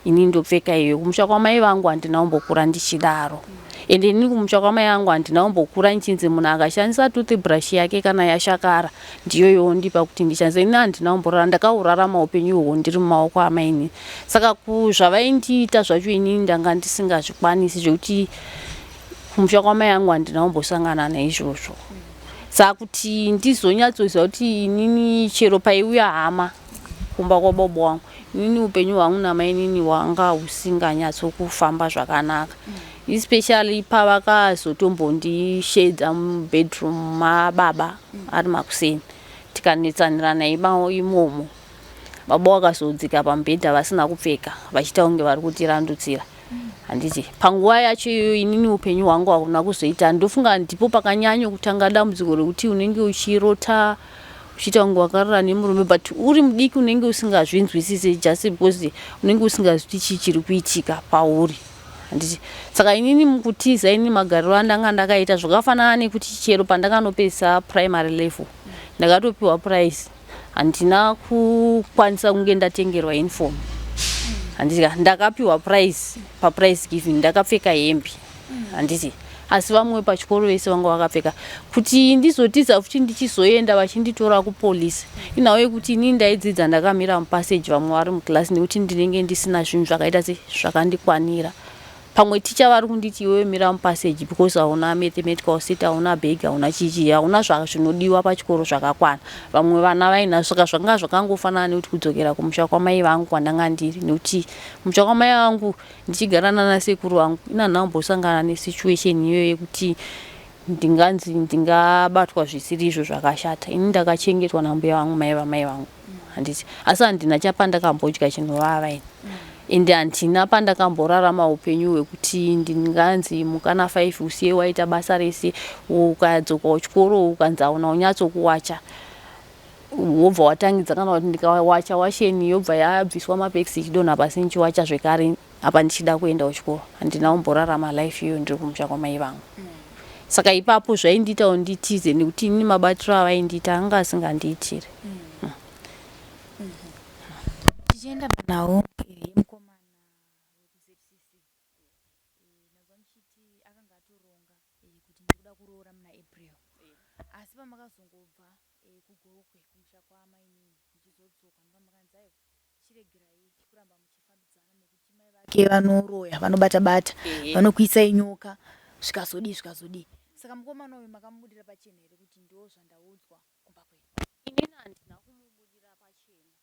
inini ndopfeka iyo. Kumusha kwamai vangu handina kumbokura ndichidaro ende inini kumusha kwamai vangu handina kumbokura nichinzi munhu akashandisa toothbrush yake kana yashakara ndiyo yondipa kuti ndishandise. Inini handina kumborara, ndakaurarama upenyu uhwo ndiri mumaoko amainini. Saka zvavaindiita zvacho inini ndanga ndisingazvikwanisi zvekuti kumusha kwamai vangu handina kumbosangana naizvozvo. Saka kuti ndizonyatsoziva kuti inini chero paiuya hama kumba kwababa wangu inini upenyu hwangu namai inini hwanga husinganyatsokufamba zvakanaka, especially pavakazotombondishedza mubedroom mababa ari makuseni tikanetsanirana imomo. Baba vakazodzika pamubhedha vasina kupfeka vachiita kunge vari kutirandutsira. Handiti panguva yacho iyoyo inini upenyu hwangu hakuna kuzoita. Ndofunga ndipo pakanyanya kutanga dambudziko rekuti unenge uchirota uchiita kunge wakarara nemurume but uri mudiki unenge usingazvinzwisisi just because unenge usingazwi chii chiri kuitika pauri. Handiti saka inini mukutiza inini magariro andanga ndakaita zvakafanana nekuti chero pandakanopedzisa primary level ndakatopiwa prize handina kukwanisa kunge ndatengerwa uniform. Handiti ndakapiwa prize paprize giving ndakapfeka hembe. Handiti asi vamwe pachikoro vese vanga vakapfeka kuti ndizotiza futi ndichizoenda vachinditora kupolisi inawo yekuti inini ndaidzidza ndakamira mupaseji vamwe vari muklasi nekuti ndinenge ndisina zvinhu zvakaita zvakandikwanira. Pamwe ticha vari kunditi iwewe mira mupaseji because hauna mathematical set, hauna bag, hauna chichi, hauna zvinodiwa pachikoro zvakakwana. Vamwe vana vainazvo saka zvanga zvakangofanana nekuti kudzokera kumusha kwamai vangu kwandanga ndiri nekuti musha kwamai vangu ndichigara nanasekuru vangu inanhambosangana nesituation iyoyo yekuti ndinganzi ndingabatwa zvisiri izvo zvakashata. Ini ndakachengetwa nambuya vangu mai vamai vangu. Handiti asi handina chapa ndakambodya chinovava ini. Ende handina pandakamborarama upenyu hwekuti ndinganzi mukana 5 usiye waita basa rese ukadzoka kuchikoro ukanzi hauna kunyatsokuwacha wobva watangidza kana kuti ndikawacha washeni yobva yabviswa mapekisi chidonha pasi nichiwacha zvekare apa ndichida kuenda kuchikoro. Handina kumborarama life iyoyo ndiri kumusha kwamai vangu. Saka ipapo zvaindiita nditize nekuti inini mabatiro avaindiita anga asingandiitiri. Tichienda panawo mukomana wekuzvsc nazvamuchiti akanga atoronga kuti ndikuda kuroora muna April, asi pamakazongobva kugokwe kumusha kwamainini muchizodzoka ndopamakanzaiwo chiregerai kuramba muchifambidzana nekuti mai vake vanoroya vanobata-bata vanokuisai nyoka zvikazodi. Saka mukomana uyu makamubudira pachena here kuti ndo zvandaudzwa kumba kwenu? Inini handina kumubudira pachena.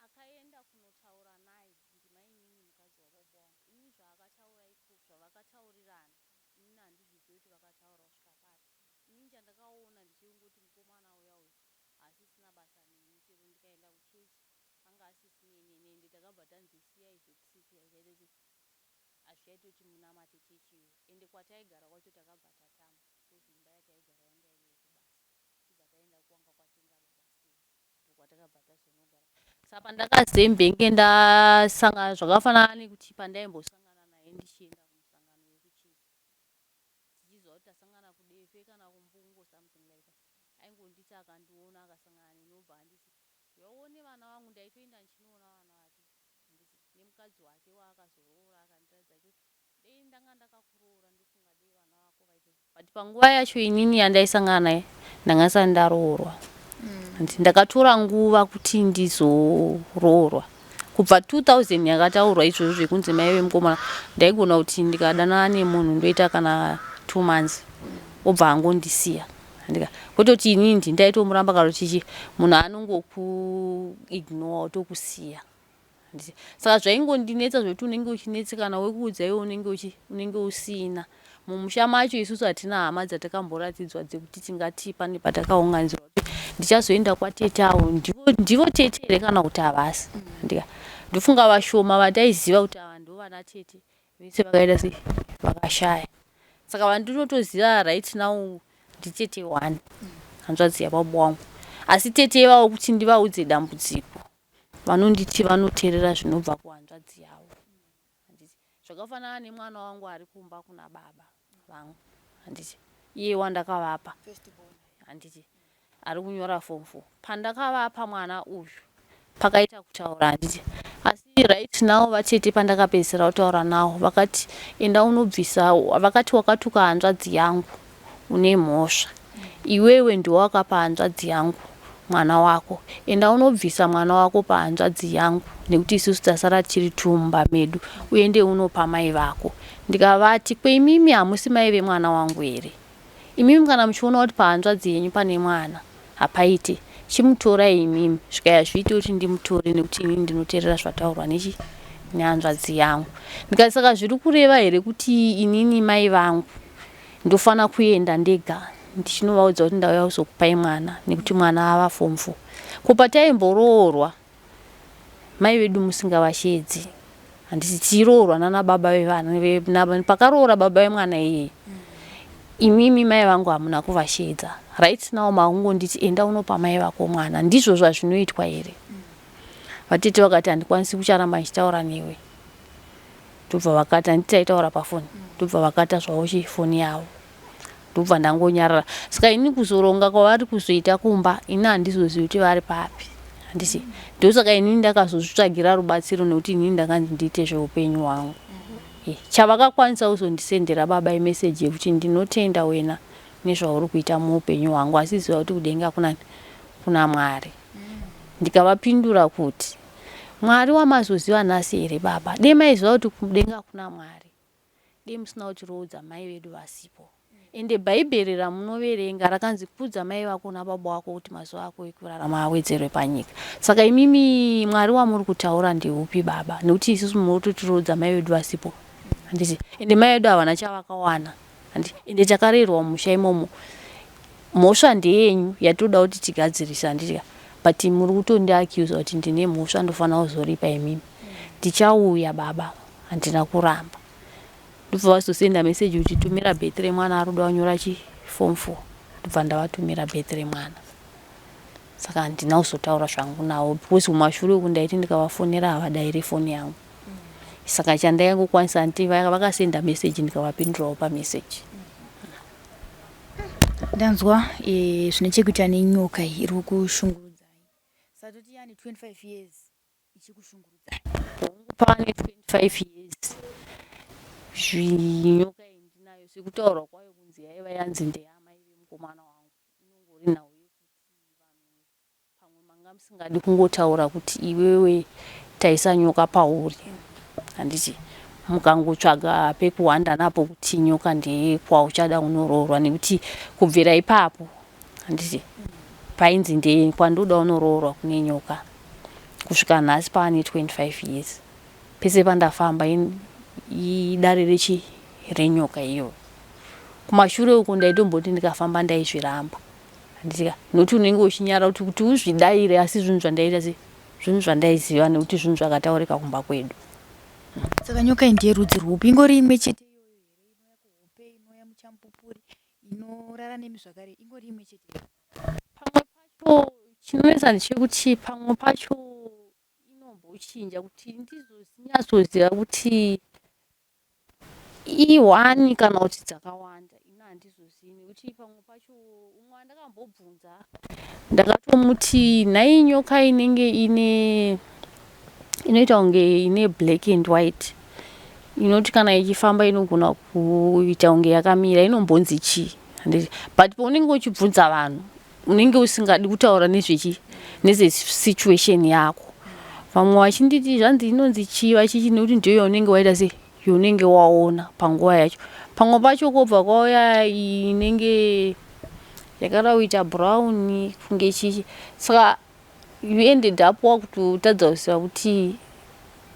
Akaenda kunotaura naye ndimainini mukadzi wababa wangu. Inini zvaakataura ikoko zvavakataurirana inini handizvizivi kuti vakataura kusvika pari. Inini chandakaona ndichingoti mukomana uya uyu asisina basa neni chero ndikaenda kuchechi anga asisina neni takabva tanzisiya izvekusisi hazvichaita kuti munamate chechiyo ende kwataigara kwacho takabva tatama because imba yataigara yanga iri yekubasa tibva taenda kwanga kwatenga baba stay kwatakabva tazonogara. Saka pandakazembenge ndasangana zvakafanana nekuti pandaimbosangana naye ndichienda kumusangano wekuchechi tichizwa kuti tasangana kudefe kana kumbungo something like that. Aingonditi akandiona akasangana nenobva handiti yaone vana vangu ndaitoenda ndichinoona vana vake handiti nemukadzi wake waakazoroora akandiratidza kuti dei ndanga ndakakuroora ndofunga dei vana vako vaite but panguva yacho inini yandaisangana naye ndangasani ndaroorwa. Ndakatora nguva kuti ndizoroorwa kubva 2000 yakataurwa izvozvo zvekunzi mai vemukomana ndaigona kuti ndikadanana nemunhu ndoita kana 2 months obva angondisiya. Kwetoti inini ndaitomuramba kana chichi munhu anongokuignore tokusiya. Saka zvaingondinetsa zvekuti unenge uchinetsekana wekuudza iwe unenge usina. Mumusha macho isusu hatina hama dzatakamboratidzwa dzekuti tingati pane patakaunganidzwa kuti ndichazoenda kwatete avo ndivo tete here kana kuti havasi. Ndofunga vashoma vataiziva kuti ava ndo vana tete vese vakaita sei vakashaya. Saka vandinotoziva right now nditete 1 hanzvadzi yababa wangu asi tete ivavo kuti ndivaudze dambudziko vanonditi vanoteerera zvinobva kuhanzvadzi yavo. Zvakafanana nemwana wangu ari kumba kuna baba vangu handiti iye wandakavapa handiti ari kunyora form 4 pandakavapa mwana uyu pakaita kutaura handiti asi right now vatete pandakapedzisira kutaura navo vakati enda unobvisa vakati wakatuka hanzvadzi yangu une mhosva iwewe ndowakapa hanzvadzi yangu mwana wako enda unobvisa mwana wako pahanzvadzi yangu nekuti isusu tasara tiri tumba medu uende unopa mai vako. Ndikavati kweimimi hamusi mai vemwana wangu here? Imimi kana muchiona kuti pahanzvadzi yenyu pane mwana hapaite chimutora imimi zvikaya zviite kuti ndimutore nekuti inini ndinoteerera zvataurwa nehanzvadzi yangu. Ndikasaka zviri kureva here kuti inini mai vangu ndofana kuenda ndega ndichinovaudza kuti ndauya kuzokupai mwana nekuti mwana ava form 4. Kupataimboroorwa mai vedu musingavashedzi handisi tiroorwa nana baba vevana pakaroora baba vemwana iyeye imimi mai vangu hamuna kuvashedza. Right now makungonditi enda unopa mai vako mwana, ndizvo zvazvinoitwa here. Vatete vakati handikwanisi kucharamba ndichitaura newe, ndobva vakati handitaitaura pafoni, ndobva vakata zvavo chifoni yavo, ndobva ndangonyarara. Saka ini kuzoronga kwavari kuzoita kumba ini handizozivi kuti vari papi, handisi. Ndosaka inini ndakazozvitsvagira rubatsiro nekuti inini ndakanzi ndiite zveupenyu hwangu. Chavakakwanisa kuzondisendera baba imeseji yekuti ndinotenda wena nezvauri kuita muupenyu hwangu, asi ziva kuti kudenga kuna Mwari. Ndikavapindura kuti Mwari wamazoziva nhasi here baba, dei maiziva kuti kudenga kuna Mwari, dei musina kutiroodza mai vedu vasipo. Ende bhaibheri ramunoverenga rakanzi kudza mai vako nababa vako kuti mazuva ako ekurarama awedzerwe panyika. Saka imimi Mwari wamuri kutaura ndeupi baba, nekuti isusu muri kutotiroodza mai vedu vasipo, handisi. Ende mai vedu havana chavakawana, ende takarerwa mumusha imomo. Mhosva ndeyenyu yatoda kuti tigadzirisa, handiti. But muri kutondiakiuza kuti ndine mhosva ndofana kuzoripa imimi. Ndichauya baba, handina kuramba. Ndobva vazosenda meseji kuti tumira birthday mwana ari kuda kunyora form 4. Ndobva ndavatumira birthday mwana. Saka handina kuzotaura zvangu navo because kumashure uku ndaiti ndikavafonera havadairi foni yangu. Saka chandaingokwanisa nditi vakasenda meseji ndikavapindurawo pameseji. Ndanzwa zvine chekuita nenyoka iri kushungurudzai. Satoti yani 25 years ichikushungurudzai. Pane 25 years. Nyoka ndinayo sekutaurwa kwayo kunzi yaiva yanzi ndeyamai vemukomana wangu. Inongori nawo yekuti vanhu pamwe manga musingadi kungotaura kuti iwewe taisa nyoka pauri, handiti. Mukangotsvaga pekuhwanda napo kuti nyoka ndeye kwauchada kunoroorwa, nekuti kubvira ipapo handiti painzi ndeye kwandoda kunoroorwa kune nyoka. Kusvika nhasi paane 25 years. Pese pandafamba idare renyoka iyo. Kumashure uko ndaitomboti ndikafamba ndaizviramba, handitika. Nokuti unenge uchinyara kuti uzvidayire asi zvinhu zvandaita zvinhu zvandaiziva nekuti zvinhu zvakataurika kumba kwedu. Saka nyoka ndiye rudzi rwupi? Ingori imwe chete iyoyo here, inouya kuhope, inouya muchampupuri, inorara nemi zvakare, ingori imwe chete? Pamwe pacho chinonetsa ndechekuti pamwe pacho inombochinja kuti ndizonyatsoziva kuti i1 kana kuti dzakawanda. Ina handizozivi nekuti pamwe pacho umwe andakambobvunza ndakatomuti nhai nyoka inenge inoita kunge ine black and white, inoti kana ichifamba inogona kuita kunge yakamira, inombonzi chii? But paunenge uchibvunza vanhu unenge usingadi kutaura nezvesituation yako. Vamwe vachinditi zvanzi inonzi chii vachichi nekuti ndiyo yaunenge waita sei yaunenge waona panguva yacho. Pamwe pacho kobva kwauya inenge yakada kuita brown kunge chichi. Saka you ended up wakutotadza kuziva kuti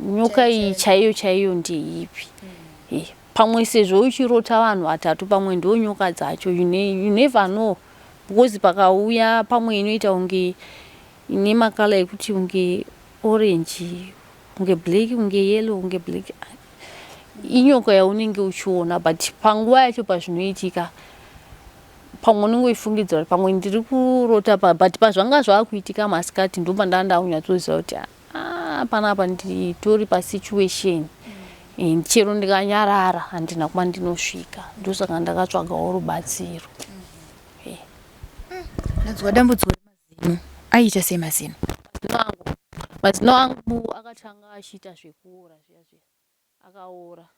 nyoka iyi chaiyo ndeipi. Pamwe sezvo uchirota vanhu vatatu pamwe ndo nyoka dzacho, you never know, because pakauya pamwe inoita kunge ine makala ekuti kunge orange, kunge black, kunge yellow, kunge black. Inyoka yaunenge uchiona, but panguva yacho pazvinoitika pamwe unongoifungidzira kuti pamwe ndiri kurota but pazvanga zvaakuitika Masikati ndobva ndandaunyatsoziva kuti panapa nditori pasituation. Chero ndikanyarara handina kuba ndinosvika, ndosaka ndakatsvagawo rubatsiro. Ndanzwa dambudziko remazino. Aita sei mazino? Mazino angu akatanga achiita zvekuora zviya akaora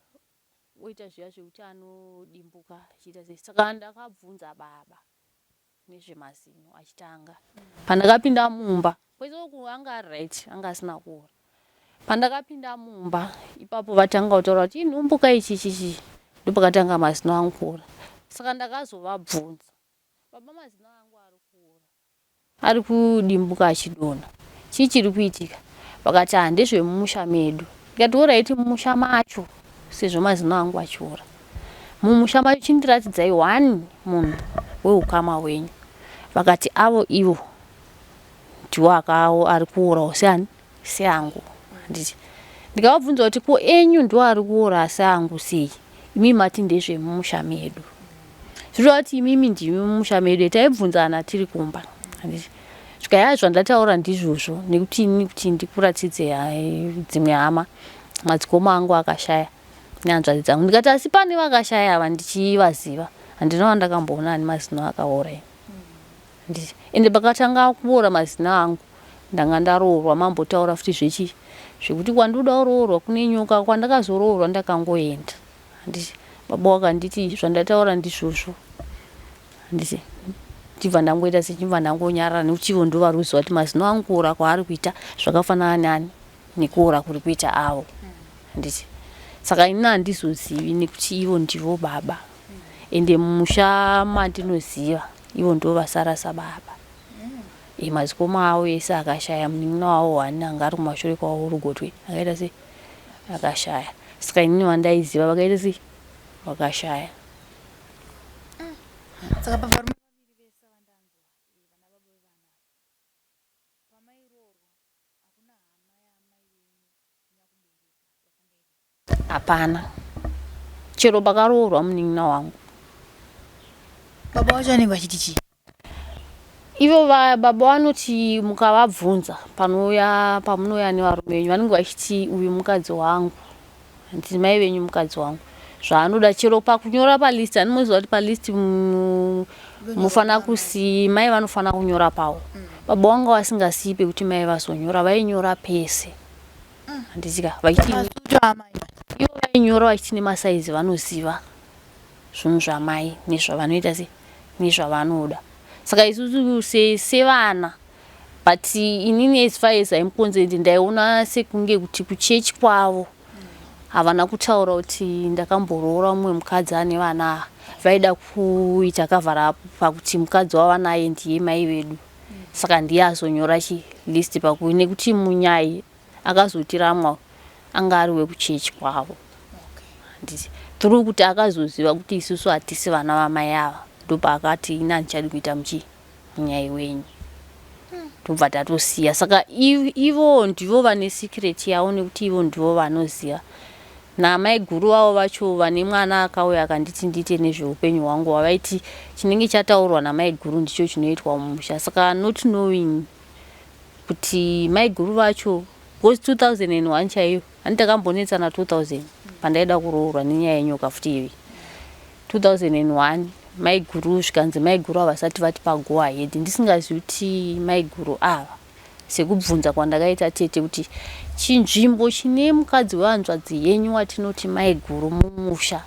oita zviya zvekuti anodimbuka achiita sei. Saka ndakabvunza baba nezvemazino achitanga. Pandakapinda mumba kwezoku anga ari right, anga asina kuora. Pandakapinda mumba ipapo vatanga kutaura kuti inhumbuka ichichichi, ndopakatanga mazino angu kuora. Saka ndakazovabvunza, baba mazino angu ari kuora, ari kudimbuka achidonha. Chii chiri kuitika? Vakati ndezvemumusha medu. Ndikati oraiti mumusha macho sezvo mazino angu achiora. Mumusha macho chindiratidzai 1 munhu weukama hwenyu. Vakati avo ivo ndiwo akawo ari kuorawo seangu. Ndikavabvunza kuti ko enyu ndiwo ari kuora seangu sei? Imimi mati ndezvemumusha medu. Zviro kuti imimi ndimi mumusha medu taibvunzana tiri kumba. Zvikaya zvandataura ndizvozvo nekuti ndikuratidze dzimwe hama madzikoma angu akashaya nehanzvadzi dzangu. Ndikati asi pane vakashaya ava ndichivaziva. Handina ndakamboona ani mazino akaora. Ende pakatanga kuora mazino angu ndanga ndaroorwa mambotaura futi zvechi zvekuti kwandoda kuroorwa kune nyoka kwandakazoroorwa ndakangoenda. Baba vakanditi zvandataura ndizvozvo. Ndibva ndangoita sechibva ndangonyarara nekuti ivo ndo vari kuziva kuti mazino angu kuora kwaari kuita zvakafanana nani nekuora kuri kuita avo. Saka ini handizozivi nekuti ivo ndivo baba. Ende mumusha mandinoziva ivo ndo vasara sababa. Madzikoma avo ese akashaya, munin'ina wavo wani anga ari kumashure kwavo urugotwe akaita sei akashaya. Saka ini vandaiziva vakaita sei vakashaya. Saka baba vaviri vese vandanzwa vana baba vevana pamairoorwa hakuna hama yaamai yenyu ina kubereka yakanga iri? Hapana. Chero pakaroorwa munin'ina wangu. Baba vacho vanenge vachiti chii? Ivo baba vanoti mukavabvunza pamunouya nevarume venyu vanenge vachiti uyu mukadzi wangu, handiti mai venyu mukadzi wangu. Zvaanoda chero pakunyora palisti, handimoziva kuti palisti mufana kusi mai vanofana kunyora pavo. Baba vanga vasingasiyi pekuti mai vazonyora, vainyora pese. Handitika vachiti ivo vainyora vachiti nemasaizi vanoziva zvinhu zvamai nezvavanoita sei nezvavanoda. Saka isusu sevana, but inini as far as I'm concerned ndaiona sekunge kuti kuchechi kwavo havana kutaura kuti ndakamboroora mumwe mukadzi ane vana, vaida kuita kavhara pakuti mukadzi wavanaye ndiye mai vedu. Saka ndiye azonyora chilisti pakuvi nekuti munyai akazotiramwa anga ari wekuchechi kwavo. Turi kuti akazoziva kuti isusu hatisi vana vamai ava, ndopaakati ina handichadi kuita munyai wenyu. Tobva tatosiya. Saka ivo ndivo vane sikireti yavo nekuti ivo ndivo vanoziva. Namai guru vavo vacho vane mwana akauya akanditi ndiite nezveupenyu hwangu, wavaiti chinenge chataurwa namai guru ndicho chinoitwa mumusha. Saka not knowing kuti mai guru vacho was 2001 chaiyo, handakambonetsana 2000 pandaida kuroorwa nenyaya yenyoka futi ivi. 2001 mai guru zvikanzi mai guru havasati vati pago ahead. Ndisingazivi kuti mai guru ava sekubvunza kwandakaita tete kuti chinzvimbo chine mukadzi wehanzvadzi yenyu watinoti mai guru mumusha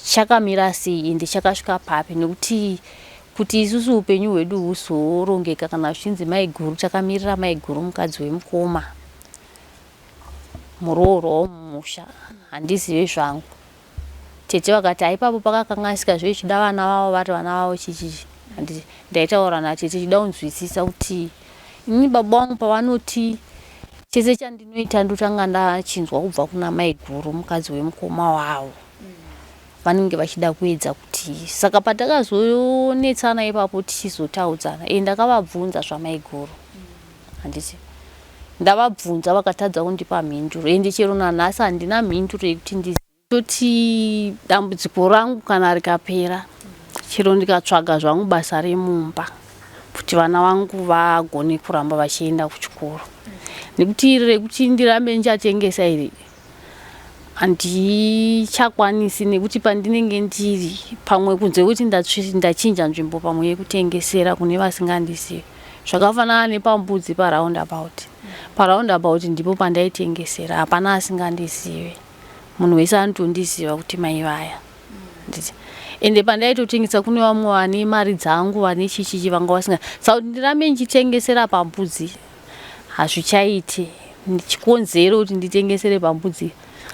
chakamira sei ende chakasvika papi, nekuti kuti isusu upenyu hwedu huzorongeka kana zvichinzi mai guru takamirira mai guru mukadzi wemukoma muroorwa womumusha handizive zvangu. Tete vakati haipapo pakakanganisika zve chida vana vavo vari vana vavo chichichi. Ndaitaura natete chida kunzwisisa kuti ini baba vangu pavanoti chese chandinoita ndotanga ndachinzwa kubva kuna mai guru mukadzi wemukoma wavo, vanenge vachida kuedza kuti. Saka patakazonetsana ipapo tichizotaudzana ndakavabvunza zvamai guru. Handiti ndavabvunza vakatadza kundipa mhinduro, ende chero nanhasi handina mhinduro yekuti ndizoti dambudziko rangu kana rikapera chero ndikatsvaga zvangu basa remumba kuti vana vangu vagone kuramba vachienda kuchikoro. Nekuti rekuti ndirambe ndichatengesa iri handichakwanisi, nekuti pandinenge ndiri pamwe kunze kuti ndachinja nzvimbo pamwe yekutengesera kune vasingandizivi. Zvakafanana nepambudzi paraundabout. Paraundabout ndipo pandaitengesera, hapana asingandizive. Munhu wese anotondiziva kuti mai vaya. Ende pandaitotengesa kune vamwe vane mari dzangu vane chichichi vanga vasinga. Saka kuti ndirambe ndichitengesera pambudzi hazvichaite. Chikonzero kuti nditengesere pambudzi.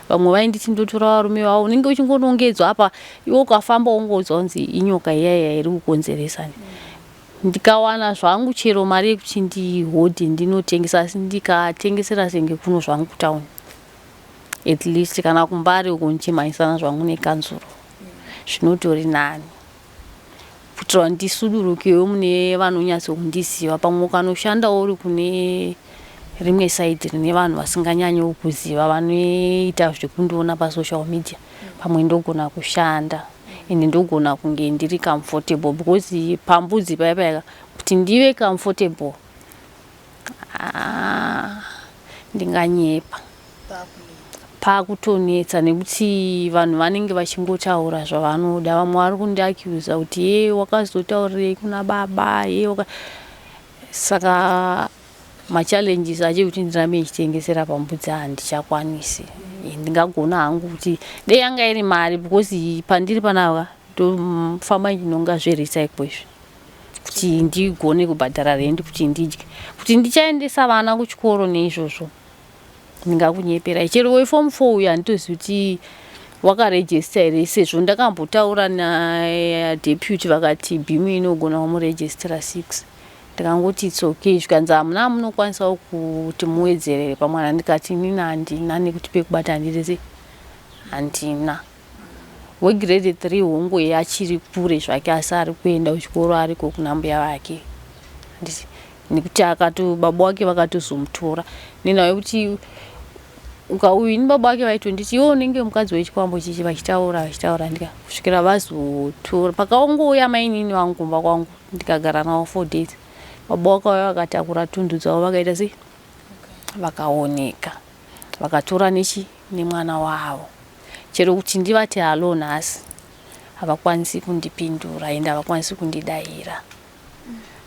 Vamwe vainditi ndotora varume vavo unenge uchingonongedzwa apa iwe ukafamba ungodzwa kunzi inyoka iyaya iri kukonzeresa. ndikawana zvangu chero mari yekuti ndihodhe ndinotengesa, asi ndikatengesera senge kuno zvangu town at least kana kumbari uko ndichimhanyisana zvangu nekanzuro zvinotori nani kuitira ndisudurukewo mune vanonyatso kundiziva. Pamwe ukanoshanda uri kune rimwe side rine vanhu vasinganyanyo kuziva vanoita zvekundiona pasocial media, pamwe ndogona kushanda ende ndogona kunge ndiri comfortable because pambudzi paya kuti ndive comfortable ndinganyepa pakutonetsa nekuti vanhu vanenge vachingotaura zvavanoda. Vamwe vari kundiaccuse kuti wakazotaurireyi kuna baba saka machallenges acho kuti ndirambe ndichitengesera pambudzi handichakwanisi. Ndingagona hangu kuti dei yanga iri mari because pandiri panapa ndofamba ndinonga zverecycle izvi kuti ndigone kubhadhara rent kuti ndidye, kuti ndichaendesa vana kuchikoro neizvozvo ndingakunyepera. Chero weform 4 uyu handitozivi kuti wakarejista here, sezvo ndakambotaura nadeputy vakati bhimu inogona kumurejistira 6. Ndikangoti it's okay, zvikanzi hamuna munokwanisawo kuti muwedzerere pamwana. Ndikati inini handina nekuti pekubata ndirese handina. Wegrade 3 hongu achiri kure zvake asi ari kuenda kuchikoro ariko kuna mbuya vake nekuti baba wake vakatozomutora nenayo kuti ukauyu ni baba wake vaitonditi iwo unenge mukadzi wechikwambo chichi vachitaura ndika kusvikira vazotora. Pakaongouya mainini vangu kumba kwangu ndikagara navo 4 days, baba wakauya vakatakura tundu dzavo vakaita sei vakaoneka vakatora nemwana wavo. Chero kuti ndivati alone asi havakwanisi kundipindura ende havakwanisi kundidayira.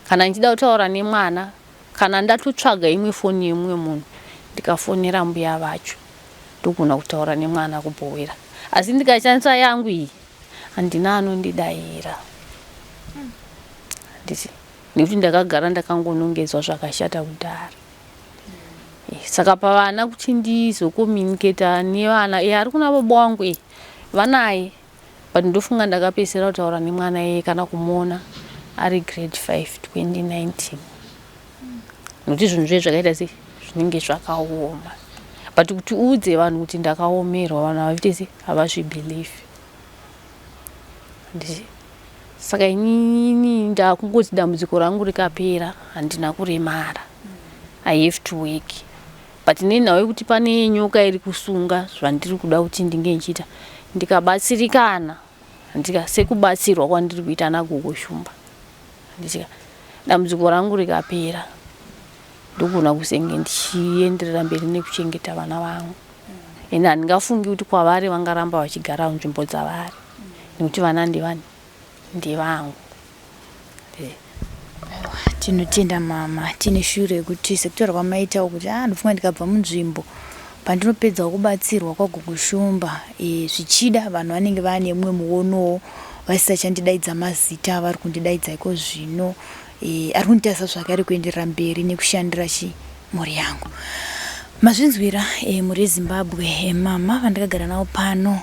Kana ndichida kutaura nemwana, kana ndatotsvaga imwe foni yemumwe munhu ndikafonera mbuya vacho ndogona kutaura nemwana kubhowera, asi ndikashandisa yangu iyi handina anondidayira nekuti ndakagara ndakangonongedzwa zvakashata kudhara. Saka pavana kuti ndizokomunicata nevana ari kuna baba wangu vanaye, but ndofunga ndakapedzisira kutaura nemwana kana kumuona ari grade 5 2019 nokuti zvinhu zve zvakaita sei zvinenge zvakaoma, but kuti uudze vanhu kuti ndakaomerwa vanhu havite sei havazvibelieve. Saka inini ndakungoti dambudziko rangu rikapera handina kuremara, I have to work. But nenawe kuti pane nyoka iri kusunga zvandiri kuda kuti ndinge ndichita, ndikabatsirikana sekubatsirwa kwandiri kuita nagogo shumba, dambudziko rangu rikapera ndogona kusenge ndichienderera mberi nekuchengeta vana vangu. Ende handingafungi kuti kwavari vangaramba vachigara munzvimbo dzavari nekuti vana ndevangu. Tinotenda mama, tine shure yekuti sekutaura kwamaitawo kuti ndofunga ndikabva munzvimbo pandinopedza kubatsirwa kwagogo shumba zvichida vanhu vanenge vane mumwe muonowo vasisachandidaidza mazita vari kundidaidza iko zvino ari kunditarisa zvake ari kuenderera mberi nekushandira mhuri yangu. Mazvinzwira muri Zimbabwe mama vandakagara navo pano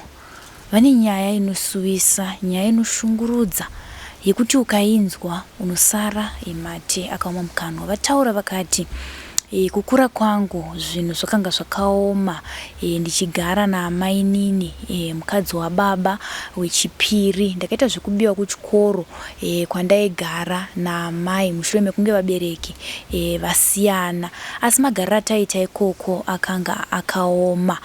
vane nyaya inosuvisa, nyaya inoshungurudza yekuti ukainzwa unosara mate akaoma mukanwa. Vataura vakati kukura kwangu zvinhu zvakanga zvakaoma ndichigara naamai nini mukadzi wababa wechipiri. Ndakaita zvekubiwa kuchikoro kwandaigara naamai mushure mekunge vabereki vasiyana, asi magariro ataita ikoko akanga akaoma.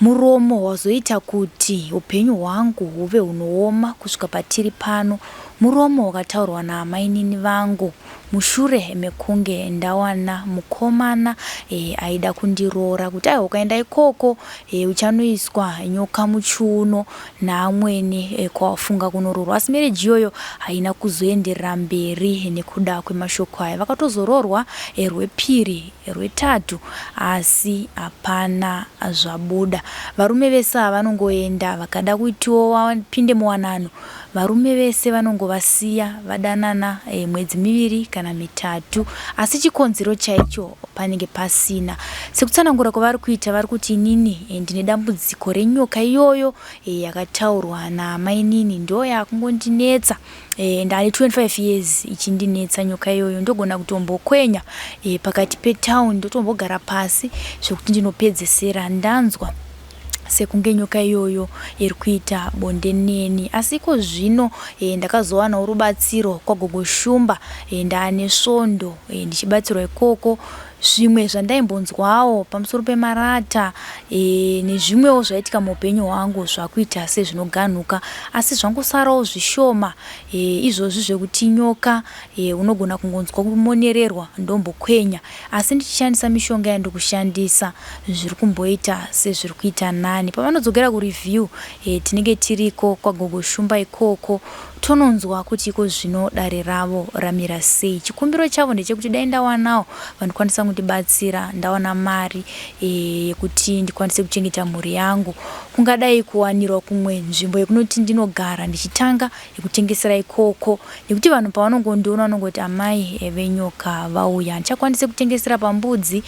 Muromo wazoita kuti upenyu hwangu huve hunooma kusvika patiri pano. Muromo wakataurwa naamai nini vangu mushure mekunge ndawana mukomana aida kundiroora kuti ukaenda ikoko uchanoiswa nyoka muchiuno naamweni kwawafunga kunoroorwa. Asi mereji iyoyo haina kuzoenderera mberi nekuda kwemashoko aya. Vakatozoroorwa rwepiri rwetatu asi hapana zvabuda. Varume vese vanongoenda vakada kuitiwo vapinde muwanano varume vese vanongovasiya vadanana mwedzi 2 kana 3, asi chikonzero chaicho panenge pasina. Sekutsanangura kwavari kuita, vari kuti inini ndine dambudziko renyoka iyoyo yakataurwa naamai nini, ndo yakungondinetsa. Ndane 25 years ichindinetsa nyoka iyoyo. Ndogona kutombokwenya pakati petown, ndotombogara pasi zvekuti ndinopedzesera ndanzwa sekunge nyoka iyoyo iri kuita bonde neni. Asi zvino ndakazowana rubatsiro kwagogo Shumba, ndane svondo ndichibatsirwa ikoko. Zvimwe zvandaimbonzwawo pamusoro pemarata nezvimwewo zvaitika muupenyu hwangu zvakuita sezvinoganuka, asi zvangosarawo zvishoma. Izvozvi zvekuti nyoka unogona kungonzwa kumonererwa ndombokwenya, asi ndichishandisa mishonga yandokushandisa zviri kumboita sezviri kuita nani. Pavanodzokera kureview tinenge tiriko kwagogo Shumba ikoko, tononzwa kuti iko zvino dare ravo ramira sei. Chikumbiro chavo ndechekuti dai ndawanawo vanokwanisa kundibatsira, ndawana mari yekuti ndikwanise kuchengeta mhuri yangu, kungadai kuwanirwa kumwe nzvimbo yekunoti ndinogara ndichitanga yekutengesera ikoko, nekuti vanhu pavanongondiona vanongoti amai venyoka vauya. Ndichakwanise kutengesera pambudzi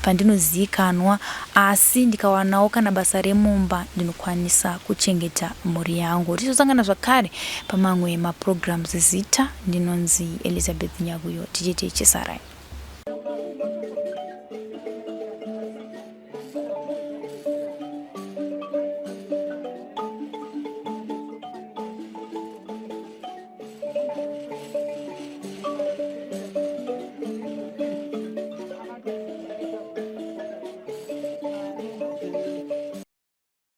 pandinozikanwa, asi ndikawanawo kana basa remumba ndinokwanisa kuchengeta mhuri yangu. Tizosangana zvakare pamamwe maprograms. Zita ndinonzi Elizabeth Nyaguyo, tichiti chisarai.